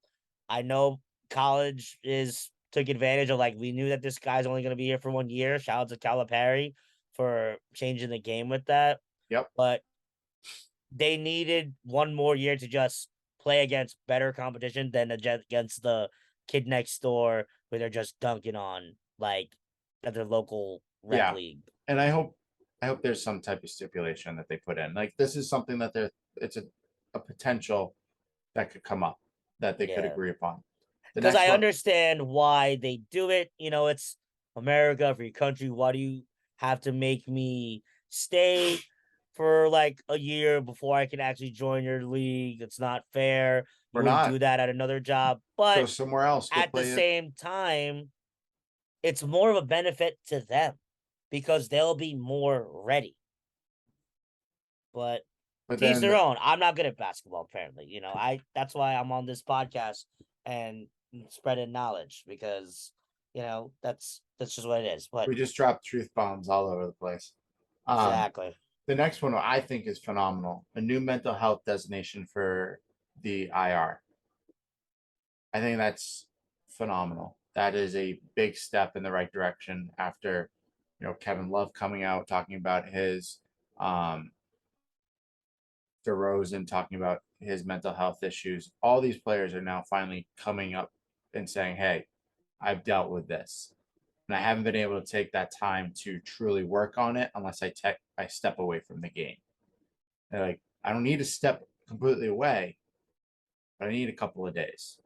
I know college is took advantage of like we knew that this guy's only gonna be here for 1 year. Shout out to Calipari for changing the game with that. yep. But they needed one more year to just play against better competition than against the kid next door where they're just dunking on like at their local rec Yeah, league. and I hope there's some type of stipulation that they put in. Like this is something that it's a potential that could come up that they could Yeah. agree upon. The Because next I one, understand why they do it. It's America, free country. Why do you have to make me stay for like a year before I can actually join your league? It's not fair. You we're wouldn't not. do that at another job. Go But somewhere else. Go at the play it. same time, it's more of a benefit to them because they'll be more ready. But But teach then their own. I'm not good at basketball, apparently. I that's why I'm on this podcast and spreading knowledge because that's just what it is. But we just dropped truth bombs all over the place. Um, exactly. the next one I think is phenomenal. A new mental health designation for the IR. I think that's phenomenal. That is a big step in the right direction after, Kevin Love coming out talking about his um DeRozan talking about his mental health issues. All these players are now finally coming up and saying, "Hey, I've dealt with this." And I haven't been able to take that time to truly work on it unless I step away from the game. They're like, I don't need to step completely away, but I need a couple of days.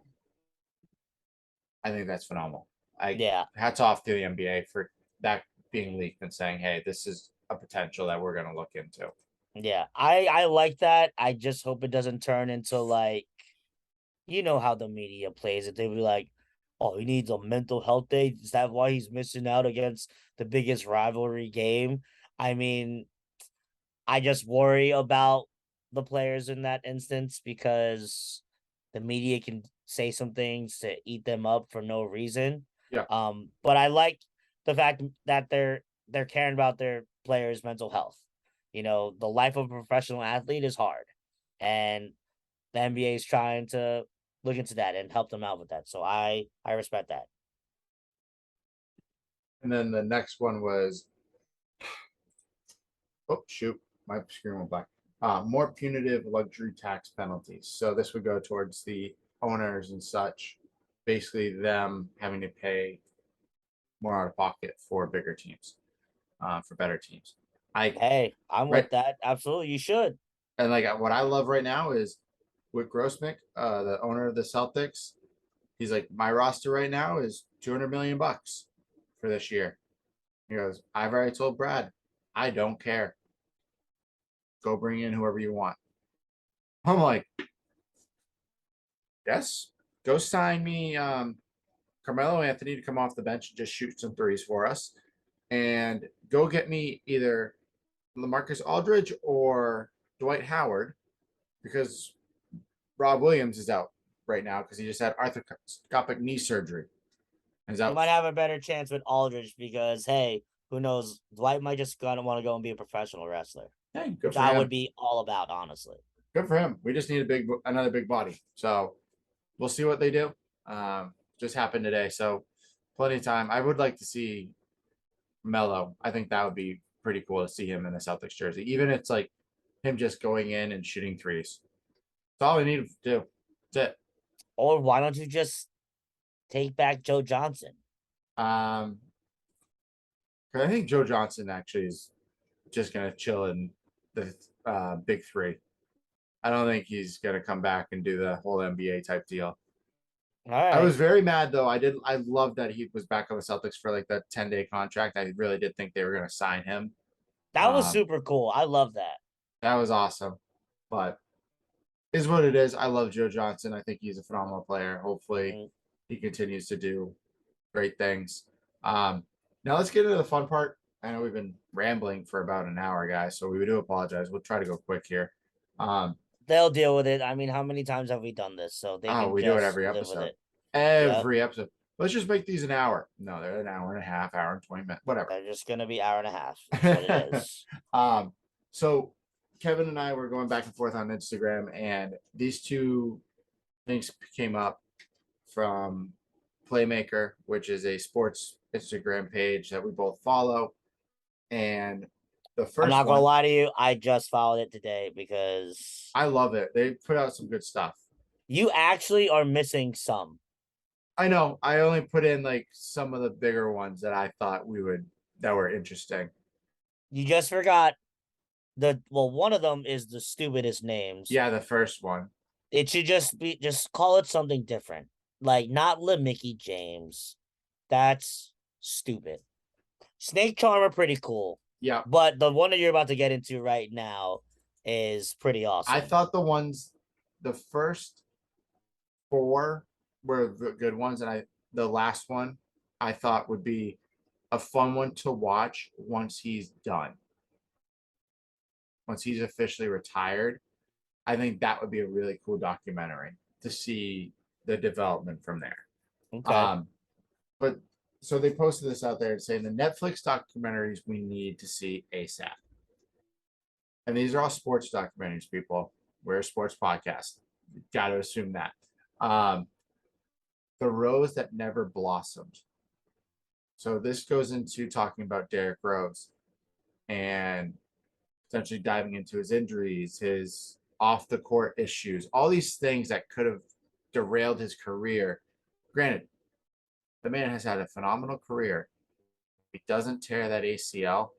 I think that's phenomenal. I Yeah. Hats off to the NBA for that being leaked and saying, "Hey, this is a potential that we're going to look into." Yeah. I like that. I just hope it doesn't turn into like how the media plays it. They be like, oh, he needs a mental health day. Is that why he's missing out against the biggest rivalry game? I mean, I just worry about the players in that instance because the media can say some things to eat them up for no reason. Yeah, But I like the fact that they're caring about their players' mental health. The life of a professional athlete is hard, and the NBA is trying to look into that and help them out with that. So I respect that. And then the next one was, oh shoot, my screen went black. More punitive luxury tax penalties. So this would go towards the owners and such, basically them having to pay more out of pocket for bigger teams, for better teams. I Hey, I'm right with that. Absolutely, you should. and like what I love right now is with Grossmick, the owner of the Celtics. He's like, my roster right now is 200 million bucks for this year. He goes, I've already told Brad, I don't care. Go bring in whoever you want. I'm like, yes, go sign me Carmelo Anthony to come off the bench and just shoot some threes for us, and go get me either LaMarcus Aldridge or Dwight Howard, because Rob Williams is out right now because he just had arthroscopic knee surgery and is You out. might have a better chance with Aldridge because hey, who knows? Dwight might just gonna want to go and be a professional wrestler, Hey, good which for I would him. be all about, honestly. Good for him. We just need another big body. So we'll see what they do. Just happened today, so plenty of time. I would like to see Melo. I think that would be pretty cool to see him in a Celtics jersey, even if it's like him just going in and shooting threes. That's all we need to do. That's Or why don't you just take back Joe Johnson? it. 'Cause I think Joe Johnson actually is just gonna chill in the big three. I don't think he's gonna come back and do the whole NBA type deal. All I right. was very mad though. I love that he was back on the Celtics for like that 10-day contract. I really did think they were gonna sign him. That was Um, super cool. I love that. that was awesome. But is what it is. I love Joe Johnson. I think he's a phenomenal player. Hopefully Mm. he continues to do great things. Um, now let's get into the fun part. I know we've been rambling for about an hour, guys, so we do apologize. We'll try to go quick here. Um, They'll deal with it. I mean, how many times have we done this? So they oh, can we do it just every live with episode. it. Yep. Every episode. Let's just make these an hour. No, they're an hour and a half, hour and 20 minutes, whatever. They're just gonna be hour and a half. That's what it is. um, so Kevin and I were going back and forth on Instagram, and these two things came up from Playmaker, which is a sports Instagram page that we both follow. And the I'm first not gonna one, lie to you. I just followed it today because I love it. They put out some good stuff. you actually are missing some. I know. I only put in like some of the bigger ones that I thought that were interesting. You just forgot one of them is the stupidest names. Yeah, the first one. It should just call it something different. Like not Mickey James. That's stupid. Snake Charmer pretty cool. Yeah. But the one that you're about to get into right now is pretty I awesome. thought the first four were the good ones, and the last one I thought would be a fun one to watch once he's done. Once he's officially retired, I think that would be a really cool documentary to see the development from there. Okay. Um, but so they posted this out there saying the Netflix documentaries we need to see ASAP. And these are all sports documentaries, people. We're a sports podcast. Got to assume that. Um, the Rose That Never Blossomed. So this goes into talking about Derrick Rose and potentially diving into his injuries, his off the court issues, all these things that could have derailed his career. Granted, the man has had a phenomenal career. If he doesn't tear that ACL,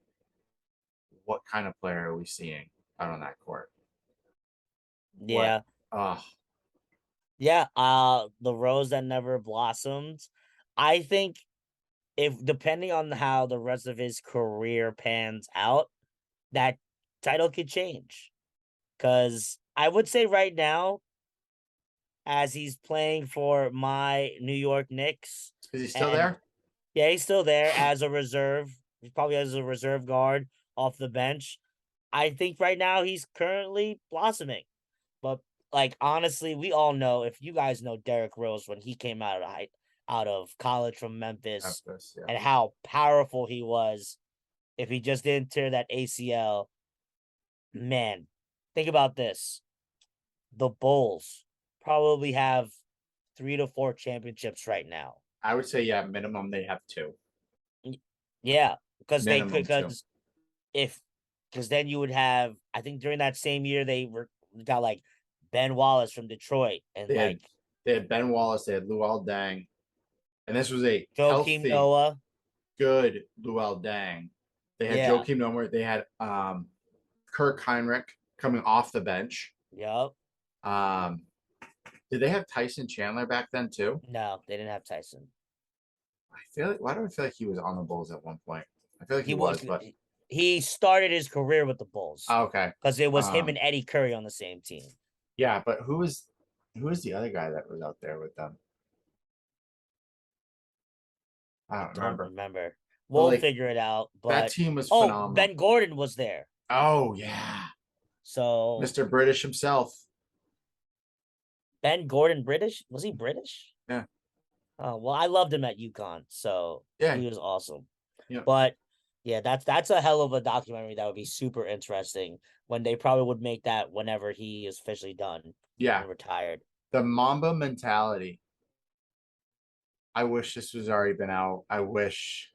what kind of player are we seeing out on that court? What? Yeah. Uh, Yeah. The rose that never blossomed. I think if depending on how the rest of his career pans out, that title could change. Cause I would say right now, as he's playing for my New York Knicks, is he still and there? yeah, he's still there as a reserve. He's probably as a reserve guard off the bench. I think right now he's currently blossoming. But like honestly, we all know if you guys know Derrick Rose when he came out of college from Memphis Memphis, yeah. and how powerful he was if he just didn't tear that ACL. Man, think about this. The Bulls probably have 3 to 4 championships right now. I would say, yeah, minimum they have two. Y- Yeah, because they Minimum two. because if because then you would have, I think during that same year they were got like Ben Wallace from Detroit and They had like they had Ben Wallace, they had Luol Deng, and this was a Joakim healthy, Noah. good Luol Deng. They had Yeah. Joakim Noah. They had Kirk Heinrich coming off the bench. Yep. Um, did they have Tyson Chandler back then too? No, they didn't have Tyson. I feel like, why do I feel like he was on the Bulls at one point? I feel like he He was was, but he started his career with the Bulls okay. because it was him Um, and Eddie Curry on the same team. yeah, but who was the other guy that was out there with them? I I don't don't remember. remember. But We'll like figure it out. that But team was oh, phenomenal. Ben Gordon was there. Oh yeah, So Mr. British himself. Ben Gordon, British? Was he British? Yeah, Oh well, I loved him at UConn, so yeah, he was awesome. yeah, But yeah, that's a hell of a documentary that would be super interesting when they probably would make that whenever he is officially done yeah. and retired. The Mamba mentality. I wish this was already been out. I wish.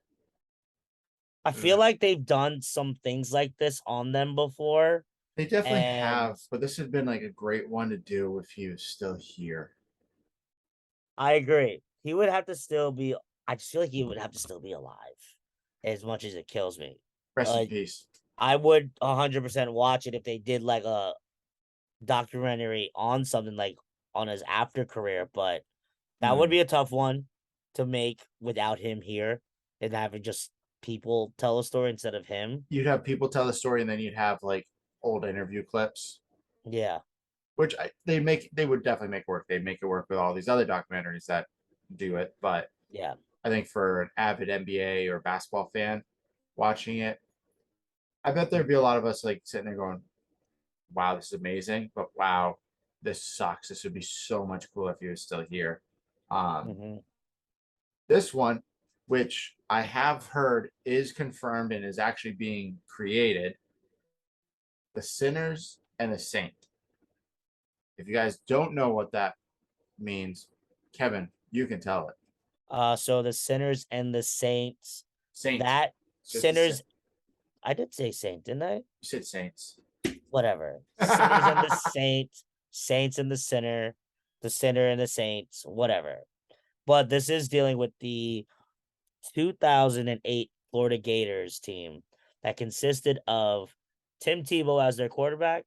I feel like they've done some things like this on them before, They definitely and have, but this has been like a great one to do if he was still here. I agree. He would have to still be. I just feel like he would have to still be alive, as much as it kills me. Rest in Like peace. I would 100% watch it if they did like a documentary on something like on his after career, but that would Hmm. be a tough one to make without him here and having just people tell a story instead of him. You'd have people tell the story, and then you'd have like old interview clips, Yeah, which they would definitely make work. They'd make it work with all these other documentaries that do it. But yeah. I think for an avid NBA or basketball fan watching it, I bet there'd be a lot of us like sitting there going, "Wow, this is amazing," but "Wow, this sucks. This would be so much cooler if he was still here." Um, Hmm. this one, which I have heard is confirmed and is actually being created, the sinners and the saint. If you guys don't know what that means, Kevin, you can tell it. So the sinners and the saints, Saint, that just the saint. sinners, I did say saint, didn't I? You said saints. Whatever. Sinners and the saints, saints and the sinner and the saints, whatever. But this is dealing with the 2008 Florida Gators team that consisted of Tim Tebow as their quarterback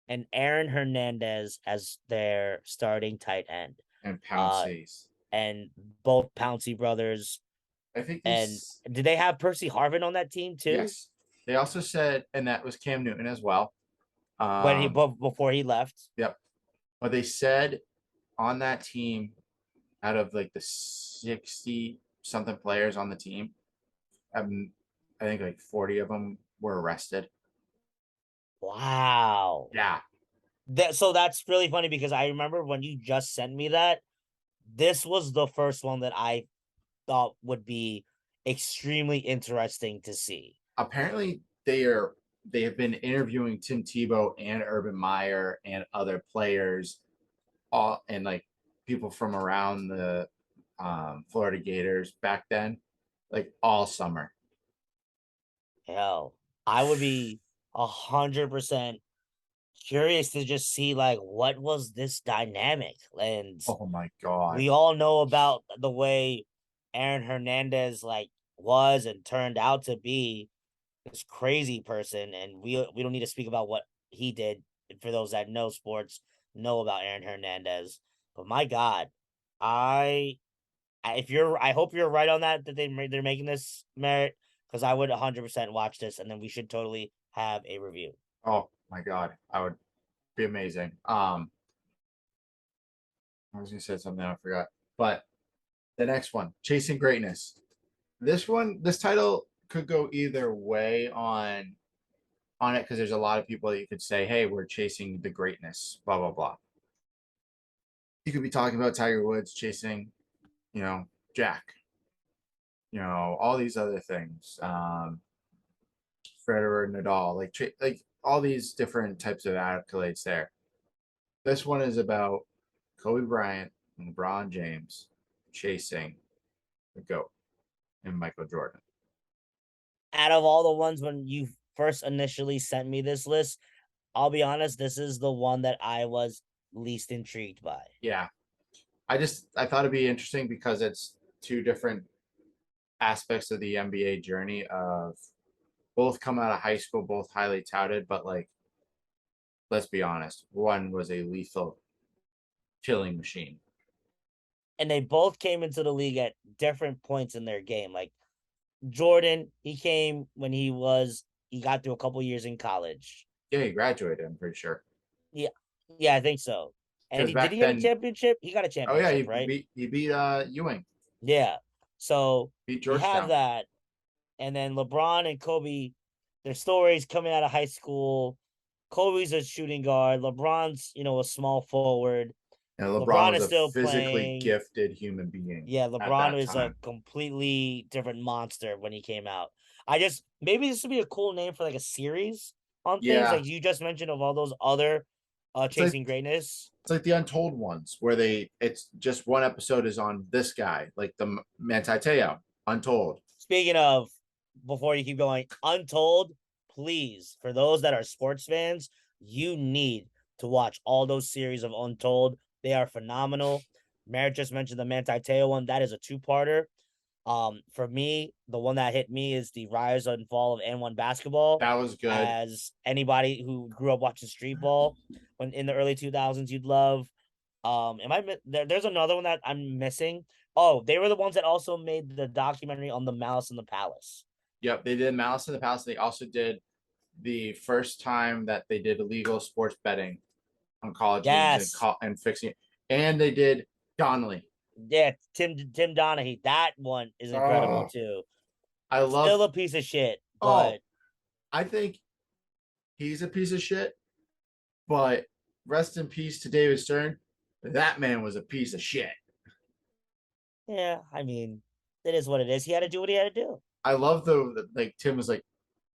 and Aaron Hernandez as their starting tight end. And Uh, Pouncies. and both Pouncey brothers. I think And these. did they have Percy Harvin on that team too? Yes. They also said, and that was Cam Newton as well. When he Um, before he left? yep. But they said on that team, out of like the 60 something players on the team, um, I think like 40 of them were arrested. Wow. Yeah. So that's really funny because I remember when you just sent me that, this was the first one that I thought would be extremely interesting to see. Apparently, they have been interviewing Tim Tebow and Urban Meyer and other players, all and like people from around the Florida Gators back then, like all summer. Hell, I would be 100% curious to just see like what was this dynamic. And Oh my god. we all know about the way Aaron Hernandez like was and turned out to be this crazy person, and we don't need to speak about what he did. For those that know sports, know about Aaron Hernandez. But my God, I if you're, I hope you're right on that they're making this merit because I would 100% watch this, and then we should totally have a review. Oh my god. I would be amazing. I was gonna say something I forgot. But the next one, Chasing Greatness. This title could go either way on it because there's a lot of people that you could say, hey, we're chasing the greatness, blah blah blah. You could be talking about Tiger Woods chasing, you know, Jack, all these other things, Federer, Nadal, like all these different types of accolades there. This one is about Kobe Bryant LeBron James chasing the GOAT and Michael Jordan. Out of all the ones when you first initially sent me this list, I'll be honest, this is the one that I was least intrigued by. Yeah. I thought it'd be interesting because it's two different aspects of the NBA journey of both come out of high school, both highly touted, but like let's be honest, one was a lethal killing machine. And they both came into the league at different points in their game. Like Jordan, he came when he got through a couple years in college. Yeah, he graduated, I'm pretty sure. Yeah, yeah, I think so. And Because did back he get a then, championship? He got a oh yeah, championship, right? he beat Ewing, Yeah. So beat you have Georgetown. that, and then LeBron and Kobe, their stories coming out of high school. Kobe's a shooting guard. LeBron's, a small forward. And LeBron LeBron was is a still physically playing. gifted human being Yeah, at LeBron that is a time. completely different monster when he came out. I just maybe this would be a cool name for like a series on things Yeah, like you just mentioned of all those other it's like chasing greatness. it's like the Untold ones where it's just one episode is on this guy, like the Manti Te'o, Untold. Speaking of, before you keep going, Untold, please, for those that are sports fans, you need to watch all those series of Untold. They are phenomenal. Merritt just mentioned the Manti Te'o one. That is a two-parter. For me, the one that hit me is the rise and fall of N1 basketball. That was good. As anybody who grew up watching street ball when in the early 2000s, you'd love. There's another one that I'm missing. Oh, they were the ones that also made the documentary on the Malice in the Palace. Yep, they did Malice in the Palace. They also did the first time that they did illegal sports betting on college games Yes. and fixing it. And they did Donnelly. Yeah, Tim Donaghy. That one is incredible Oh, too. I love. Still a piece of shit, Oh, but I think he's a piece of shit. But rest in peace to David Stern. That man was a piece of shit. yeah, I mean, it is what it is. He had to do what he had to do. I love like Tim was like,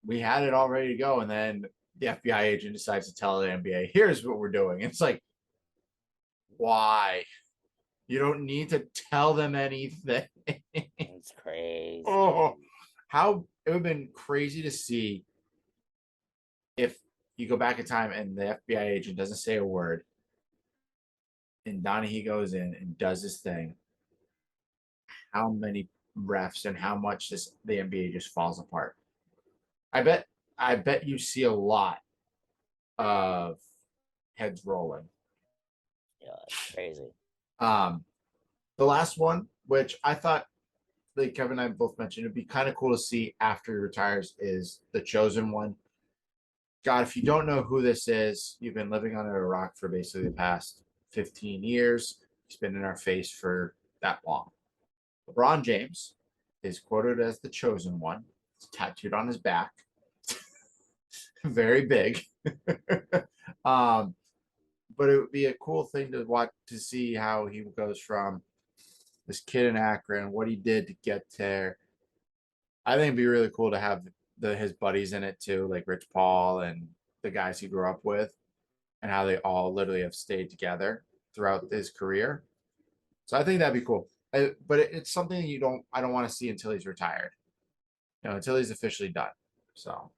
we had it all ready to go, and then the FBI agent decides to tell the NBA, here's what we're doing. It's like, why? You don't need to tell them anything. It's crazy. Oh, how it would have been crazy to see if you go back in time and the FBI agent doesn't say a word, and Donahue goes in and does his thing. How many refs and how much the NBA just falls apart. I bet you see a lot of heads rolling. Yeah, it's crazy. The last one, which I thought like Kevin and I both mentioned, it'd be kind of cool to see after he retires, is the Chosen One. God, if you don't know who this is, you've been living under a rock for basically the past 15 years. He's been in our face for that long. LeBron James is quoted as the Chosen One. It's tattooed on his back. Very big. But it would be a cool thing to watch to see how he goes from this kid in Akron, what he did to get there. I think it'd be really cool to have his buddies in it too, like Rich Paul and the guys he grew up with, and how they all literally have stayed together throughout his career. So I think that'd be cool. But it's something I don't want to see until he's retired, until he's officially done. So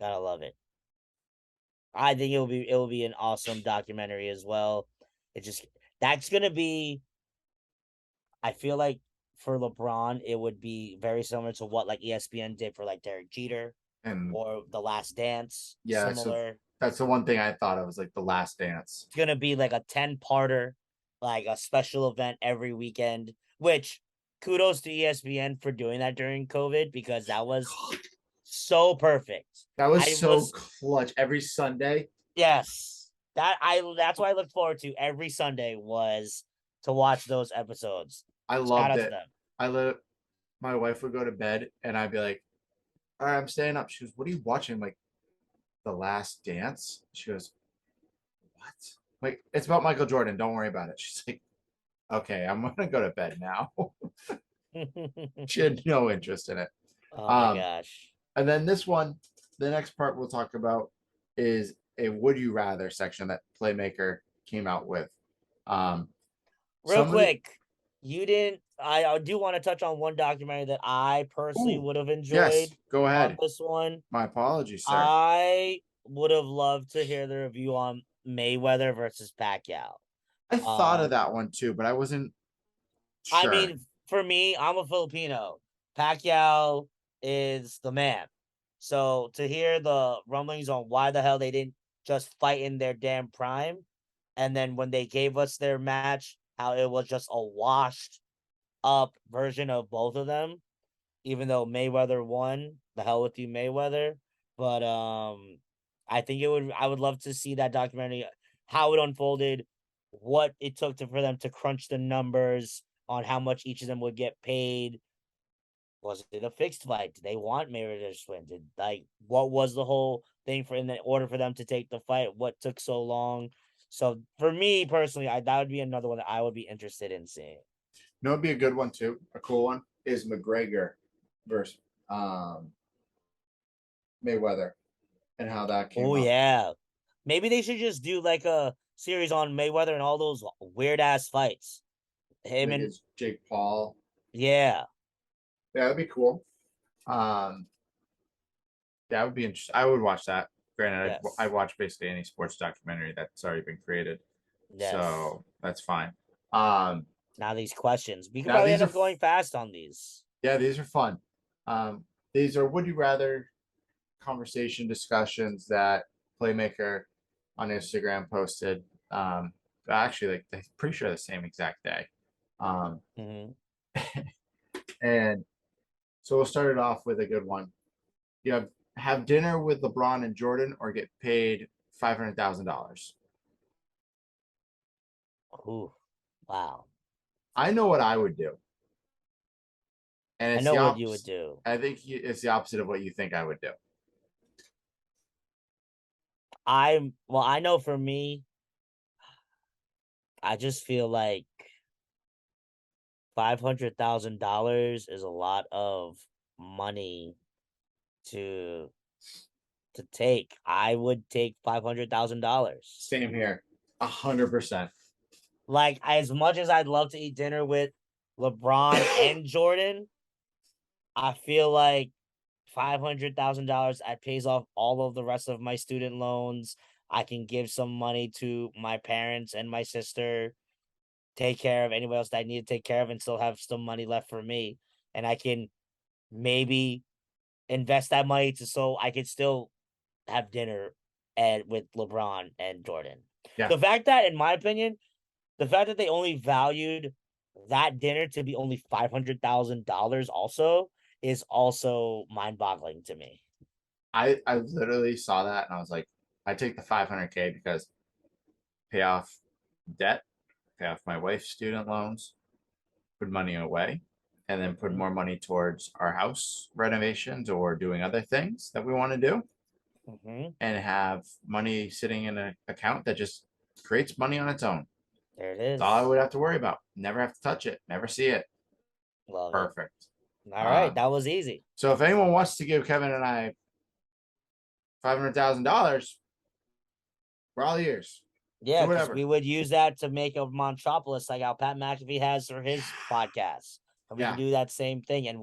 Gotta love it. I think it will be an awesome documentary as well. It just that's gonna be. I feel like for LeBron, it would be very similar to what like ESPN did for like Derek Jeter and or The Last Dance. yeah, so Similar. that's the one thing I thought of was like the Last Dance. It's gonna be like a 10-parter, like a special event every weekend. Which kudos to ESPN for doing that during COVID because that was so perfect. That was I so was clutch every Sunday. Yes. That's what I looked forward to every Sunday was to watch those episodes. I Shout loved out to it. them. My wife would go to bed and I'd be like, all right, I'm staying up. She goes, what are you watching? I'm like, The Last Dance? She goes, what? Like, it's about Michael Jordan. Don't worry about it. She's like, okay, I'm gonna go to bed now. She had no interest in it. Oh my Um, gosh. and then this one, the next part we'll talk about is a would you rather section that Playmaker came out with. Um, Real some of the quick, you didn't. I do want to touch on one documentary that I personally ooh, would have yes, enjoyed go on ahead. this one. My apologies, sir. I would have loved to hear the review on Mayweather versus Pacquiao. I thought of Um, that one too, but I wasn't I sure. mean, for me, I'm a Filipino. Pacquiao is the man. So to hear the rumblings on why the hell they didn't just fight in their damn prime, and then when they gave us their match, how it was just a washed up version of both of them, even though Mayweather won, the hell with you, Mayweather. But I think I would love to see that documentary, how it unfolded, what it took for them to crunch the numbers on how much each of them would get paid. Was it a fixed fight? Did they want Mayweather to win? Did like what was the whole thing for in the order for them to take the fight? What took so long? So for me personally, that would be another one that I would be interested in seeing. No, it'd be a good one too. A cool one is McGregor versus um, Mayweather and how that came Oh up. yeah. Maybe they should just do like a series on Mayweather and all those weird ass fights. I Him think and it's Jake Paul. yeah, Yeah, that'd be cool. That would be interesting. I would watch that. Granted, I yes, watch basically any sports documentary that's already been created, yes. so that's fine. Um, Now these questions, we could Now probably these end are up going fast on these. yeah, these are fun. Um, these are would you rather conversation discussions that Playmaker on Instagram posted. Actually, like I'm pretty sure the same exact day. Um, Hmm. and so we'll start it off with a good one. You have dinner with LeBron and Jordan, or get paid $500,000. Ooh, wow. I know what I would do, and I it's know the what you would opposite. do. I think it's the opposite of what you think I would do. I know for me, I just feel like $500,000 is a lot of money to take. I would take $500,000. Same here, 100%. Like as much as I'd love to eat dinner with LeBron and Jordan, I feel like $500,000 that pays off all of the rest of my student loans. I can give some money to my parents and my sister, take care of anybody else that I need to take care of, and still have some money left for me. And I can maybe invest that money to so I could still have dinner and with LeBron and Jordan. Yeah, The fact that, in my opinion, the fact that they only valued that dinner to be only $500,000 also is also mind boggling to me. I literally saw that and I was like, I take the 500K because pay off debt, pay off my wife's student loans, put money away, and then put Mhm. more money towards our house renovations or doing other things that we want to do, Mhm. and have money sitting in an account that just creates money on its own. There it That's all I is. would have to worry about. Never have to touch it, never see it. Love it. Perfect. All right, Um, that was easy. so if anyone wants to give Kevin and I $500,000, we're all ears. Yeah, Do because we whatever. would use that to make a Monstropolis like how Pat McAfee has for his podcast. And we can Yeah, do that same thing and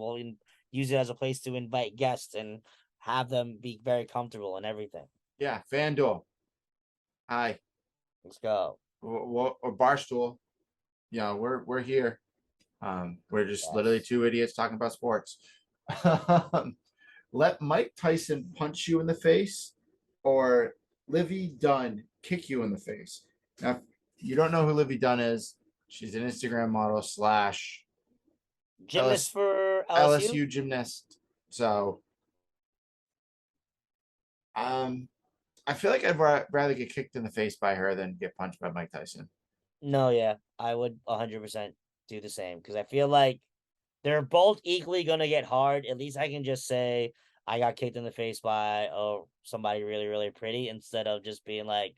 use it as a place to invite guests and have them be very comfortable and everything. yeah. FanDuel. Hi. Let's go. Or Barstool. Yeah, we're here. We're just literally Yes. two idiots talking about sports. Let Mike Tyson punch you in the face, or Livy Dunn kick you in the face. Now, if you don't know who Livy Dunn is, she's an Instagram model slash Gymnast for LSU? LSU gymnast. So, I feel like I'd rather get kicked in the face by her than get punched by Mike Tyson. No, yeah. I would 100% do the same because I feel like they're both equally gonna get hard. At least I can just say I got kicked in the face by somebody really, really pretty instead of just being like,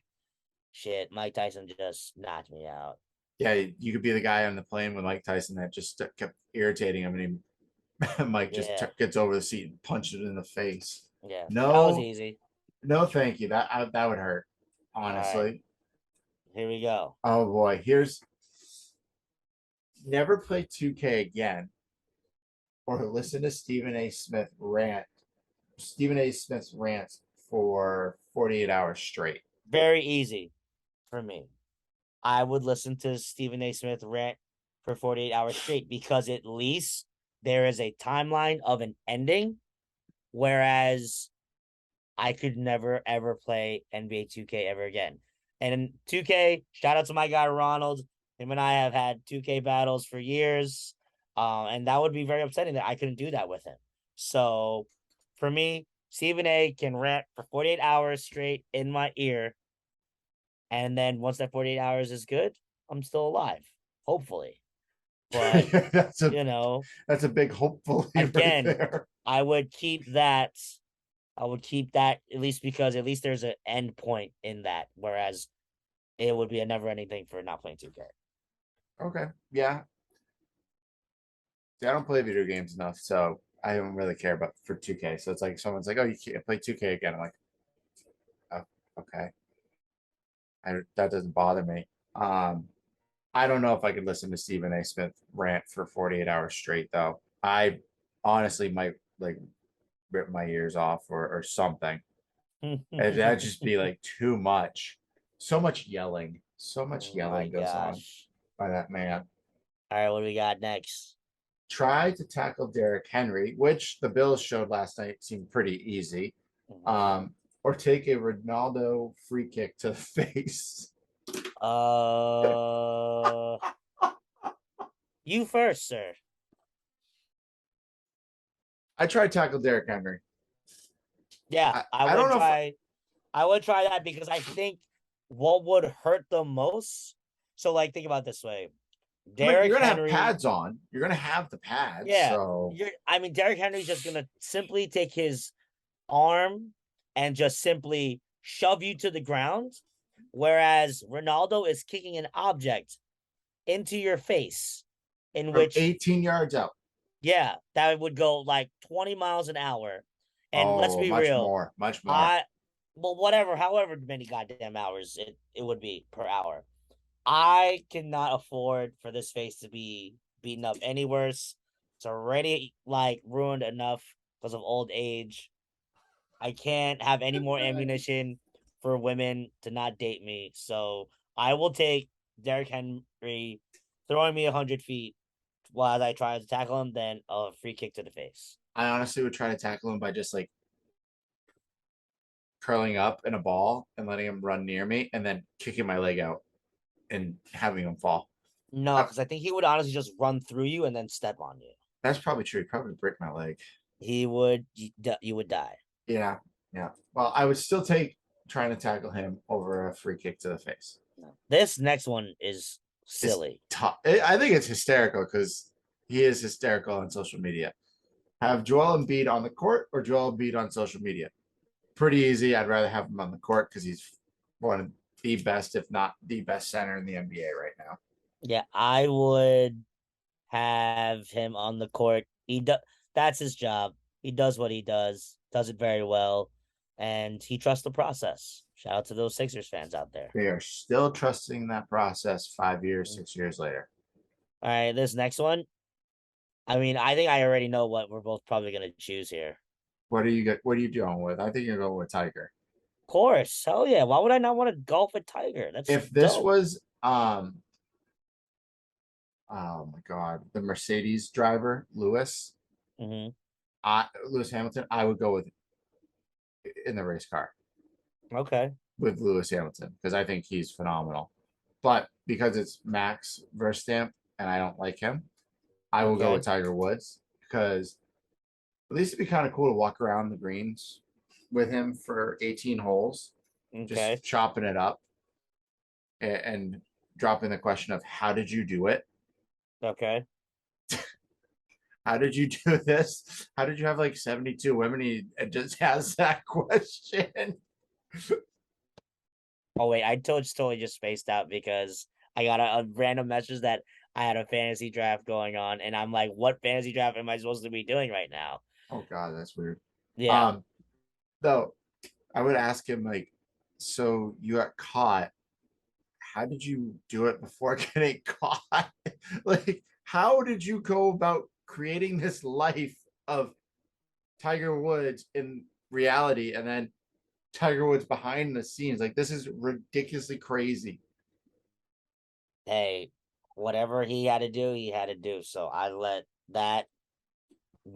shit, Mike Tyson just knocked me out. Yeah, you could be the guy on the plane with Mike Tyson that just kept irritating him, and Mike just Yeah. gets over the seat and punches it in the face. Yeah. That was No, easy. no, thank you. That would hurt, All right. honestly. Here we go. Oh boy, here's never play 2K again or listen to Stephen A. Smith's rants for 48 hours straight. Very easy for me. I would listen to Stephen A. Smith rant for 48 hours straight because at least there is a timeline of an ending, whereas I could never ever play NBA 2K ever again. And in 2K, shout out to my guy Ronald. Him and I have had 2K battles for years. And that would be very upsetting that I couldn't do that with him. So for me, Stephen A can rant for 48 hours straight in my ear. And then once that 48 hours is good, I'm still alive. Hopefully. But that's a you know, that's a big hopefully right again, there. I would keep that. I would keep that at least because at least there's an end point in that. Whereas it would be a never ending thing for not playing 2K. Okay, yeah. See, I don't play video games enough, so I don't really care about for 2K. So it's like someone's like, "Oh, you can't play 2K again." I'm like, "Oh, okay." That doesn't bother me. Um, I don't know if I could listen to Stephen A. Smith rant for 48 hours straight, though. I honestly might like rip my ears off or something. That'd just be like too much. So much yelling. So much Oh my yelling goes on gosh. by that man. All right, what do we got next? Try to tackle Derrick Henry, which the Bills showed last night seemed pretty easy. Mhm. Um, or take a Ronaldo free kick to the face. Uh, you first, sir. I tried to tackle Derrick Henry. Yeah, I don't know if I would try that because I think what would hurt the most. So, like, think about it this way: I mean you're Derrick gonna have Henry. pads on. You're gonna have the pads, Yeah, so you're. I mean, Derrick Henry's just gonna simply take his arm and just simply shove you to the ground, whereas Ronaldo is kicking an object into your face, in from which 18 yards out. yeah, that would go like 20 miles an hour. And let's Oh, be much real, more, much more. I well, whatever, however many goddamn hours it would be per hour. I cannot afford for this face to be beaten up any worse. It's already like ruined enough because of old age. I can't have any more ammunition for women to not date me. So I will take Derrick Henry throwing me 100 feet while I try to tackle him, then a free kick to the face. I honestly would try to tackle him by just like curling up in a ball and letting him run near me and then kicking my leg out and having him fall. No, Uh, because I think he would honestly just run through you and then step on you. that's probably true. He'd probably break my leg. He would, you would die. Yeah, yeah. Well, I would still take trying to tackle him over a free kick to the face. No. This next one is It's silly. tough. I think it's hysterical because he is hysterical on social media. Have Joel Embiid on the court or Joel Embiid on social media? Pretty easy. I'd rather have him on the court because he's one of the best, if not the best center in the NBA right now. Yeah, I would have him on the court. He does. That's his job. He does what he does it very well, and he trusts the process. Shout out to those Sixers fans out there. They are still trusting that process 5 years, Mm. 6 years later. All right, this next one. I mean, I think I already know what we're both probably gonna choose here. What are you doing with? I think you're going with Tiger. Of course, hell yeah. Why would I not want to golf with Tiger? That's If this dope. was oh my god, the Mercedes driver, Hmm. Lewis Hamilton, I would go with in the race car Okay. with Lewis Hamilton because I think he's phenomenal. But because it's Max Verstappen and I don't like him, I will go with Okay. Tiger Woods because at least it'd be kind of cool to walk around the greens with him for 18 holes, just Okay. chopping it up and dropping the question of how did you do it? Okay. How did you do this? How did you have like 72 women? He just has that question. Oh wait, I totally just spaced out because I got a random message that I had a fantasy draft going on, and I'm like, what fantasy draft am I supposed to be doing right now? Oh god, that's weird. Yeah. Um, though I would ask him like, so you got caught. how did you do it before getting caught? Like, how did you go about creating this life of Tiger Woods in reality and then Tiger Woods behind the scenes? Like, this is ridiculously crazy. Hey, whatever he had to do, he had to do. So I let that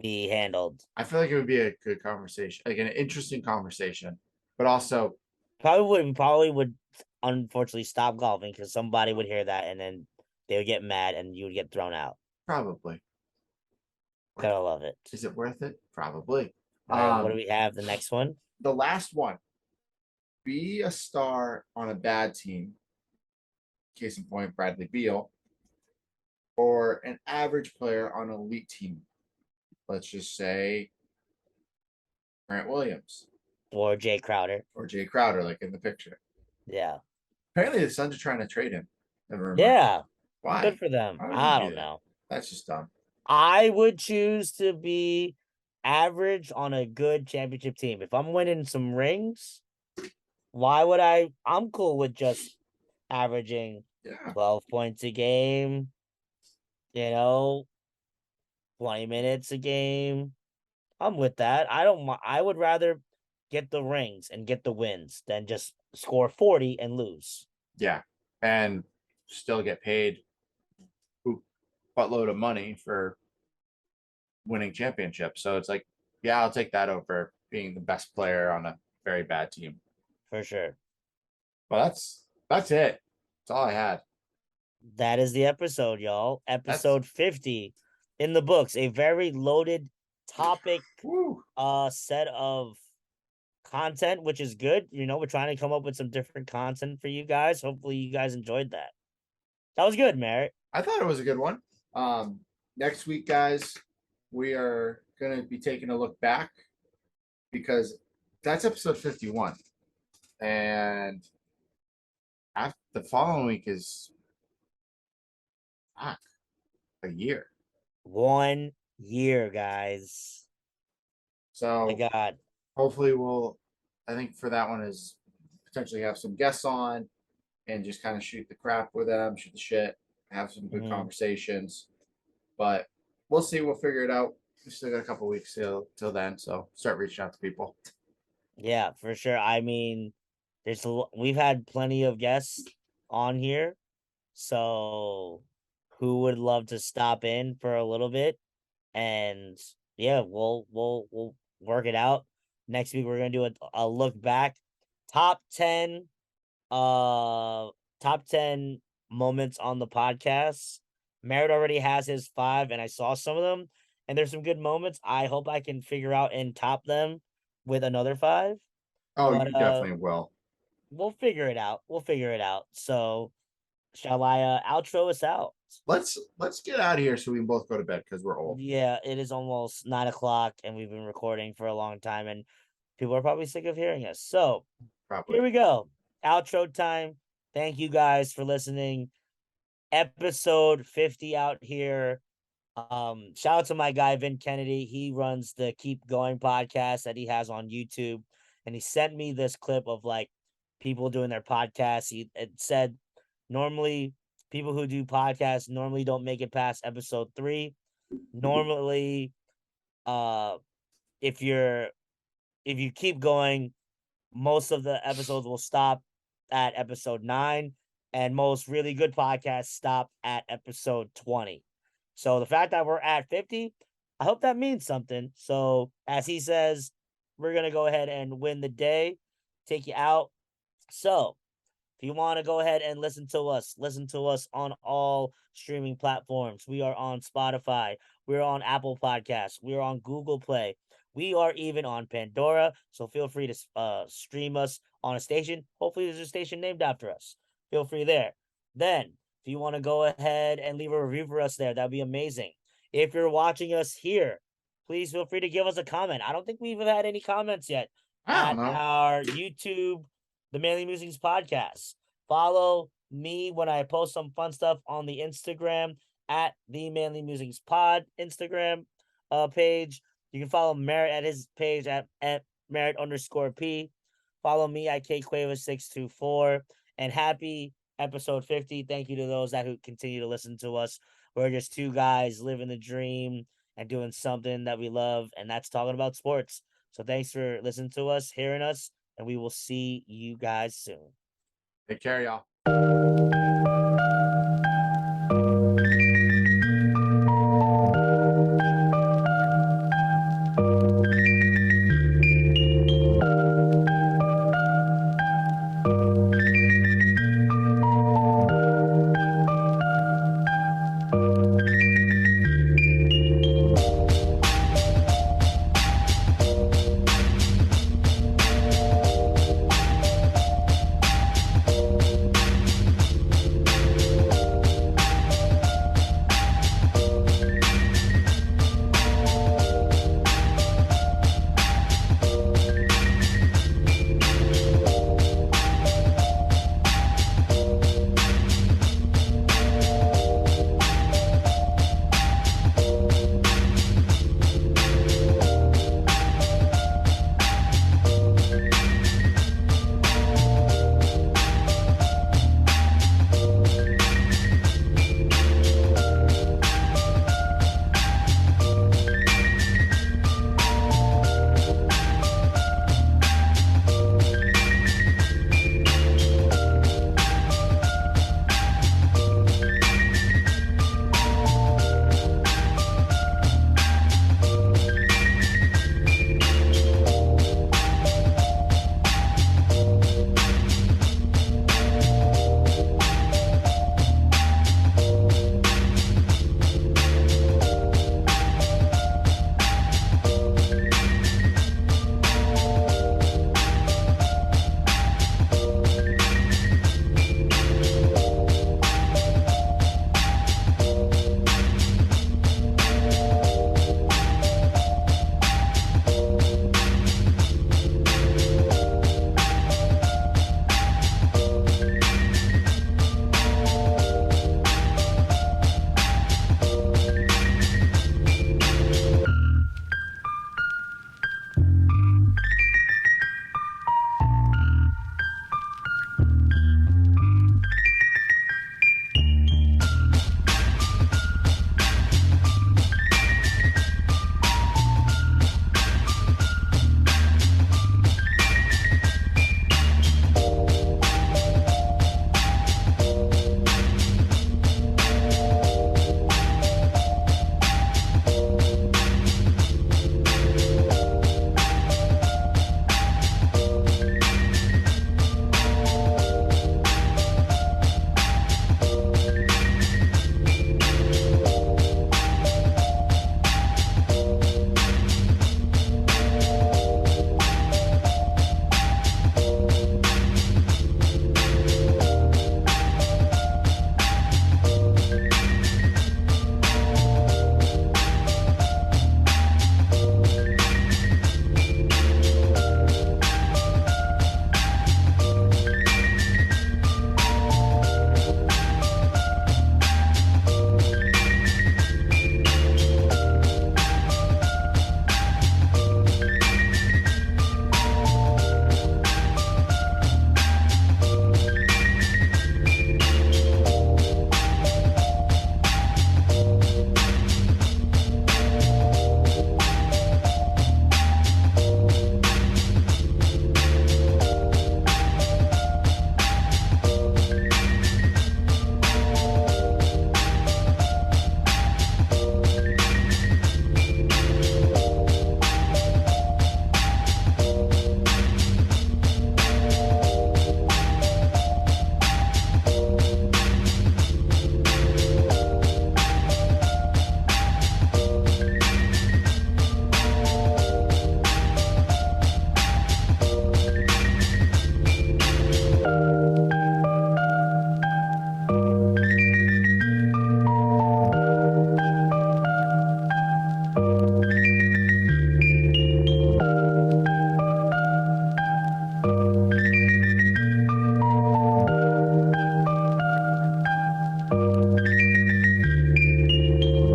be handled. I feel like it would be a good conversation, like an interesting conversation, but also Probably would unfortunately stop golfing because somebody would hear that and then they would get mad and you would get thrown out. probably. Gotta love it. Is it worth it? Probably. All right, what do Um, we have? The next one? the last one, be a star on a bad team, case in point, Bradley Beal, or an average player on an elite team. Let's just say Grant Williams Or Jay Crowder. or Jay Crowder, like in the picture. Yeah. Apparently, the Suns are trying to trade him. The rumor. Yeah. Good Why? for them. Why would you I do don't that? know. That's just dumb. I would choose to be average on a good championship team. If I'm winning some rings, why would I? I'm cool with just averaging Yeah. 12 points a game, you know, 20 minutes a game. I'm with that. I don't. I would rather get the rings and get the wins than just score 40 and lose. Yeah. And still get paid a buttload of money for winning championships. So it's like, yeah, I'll take that over being the best player on a very bad team. For sure. Well, that's it. That's all I had. That is the episode, y'all. That's Episode 50 in the books. A very loaded topic woo. set of content, which is good. You know, we're trying to come up with some different content for you guys. Hopefully you guys enjoyed that. That was good, Merritt. I thought it was a good one. Next week, guys, we are gonna be taking a look back because that's episode 51. And after the following week is fuck, a year. 1 year, guys. My So God. hopefully we'll I think for that one is potentially have some guests on and just kind of shoot the crap with them, shoot the shit, have some good Mhm. conversations. But we'll see. We'll figure it out. We still got a couple weeks till then, so start reaching out to people. Yeah, for sure. I mean, we've had plenty of guests on here, so who would love to stop in for a little bit? And yeah, we'll work it out. Next week we're gonna do a look back, top 10, uh, top 10 moments on the podcast. Merritt already has his 5, and I saw some of them, and there's some good moments. I hope I can figure out and top them with another 5. Oh, But you definitely will. we'll figure it out. We'll figure it out. So shall I outro us out? Let's get out of here so we can both go to bed because we're old. Yeah, it is almost 9 o'clock and we've been recording for a long time and people are probably sick of hearing us. So Probably. here we go. Outro time. Thank you guys for listening. Episode 50 out here. Shout out to my guy Vin Kennedy. He runs the Keep Going podcast that he has on YouTube. And he sent me this clip of like people doing their podcasts. It said normally people who do podcasts normally don't make it past episode 3. Normally, uh if you keep going, most of the episodes will stop at episode 9, and most really good podcasts stop at episode 20. So the fact that we're at 50, I hope that means something. So as he says, we're gonna go ahead and win the day, take you out. So if you want to go ahead and listen to us on all streaming platforms. We are on Spotify. We're on Apple Podcasts. We're on Google Play. We are even on Pandora. So feel free to stream us on a station. Hopefully, there's a station named after us. Feel free there. Then, if you want to go ahead and leave a review for us there, that'd be amazing. If you're watching us here, please feel free to give us a comment. I don't think we've had any comments yet I don't at know. our YouTube, the Manly Musings podcast. Follow me when I post some fun stuff on the Instagram at the Manly Musings Pod Instagram page. You can follow Merritt at his page at Merritt_P. Follow me at KQuava624. And happy episode 50. Thank you to those that who continue to listen to us. We're just two guys living the dream and doing something that we love, and that's talking about sports. So thanks for listening to us, hearing us, and we will see you guys soon. Take care, y'all.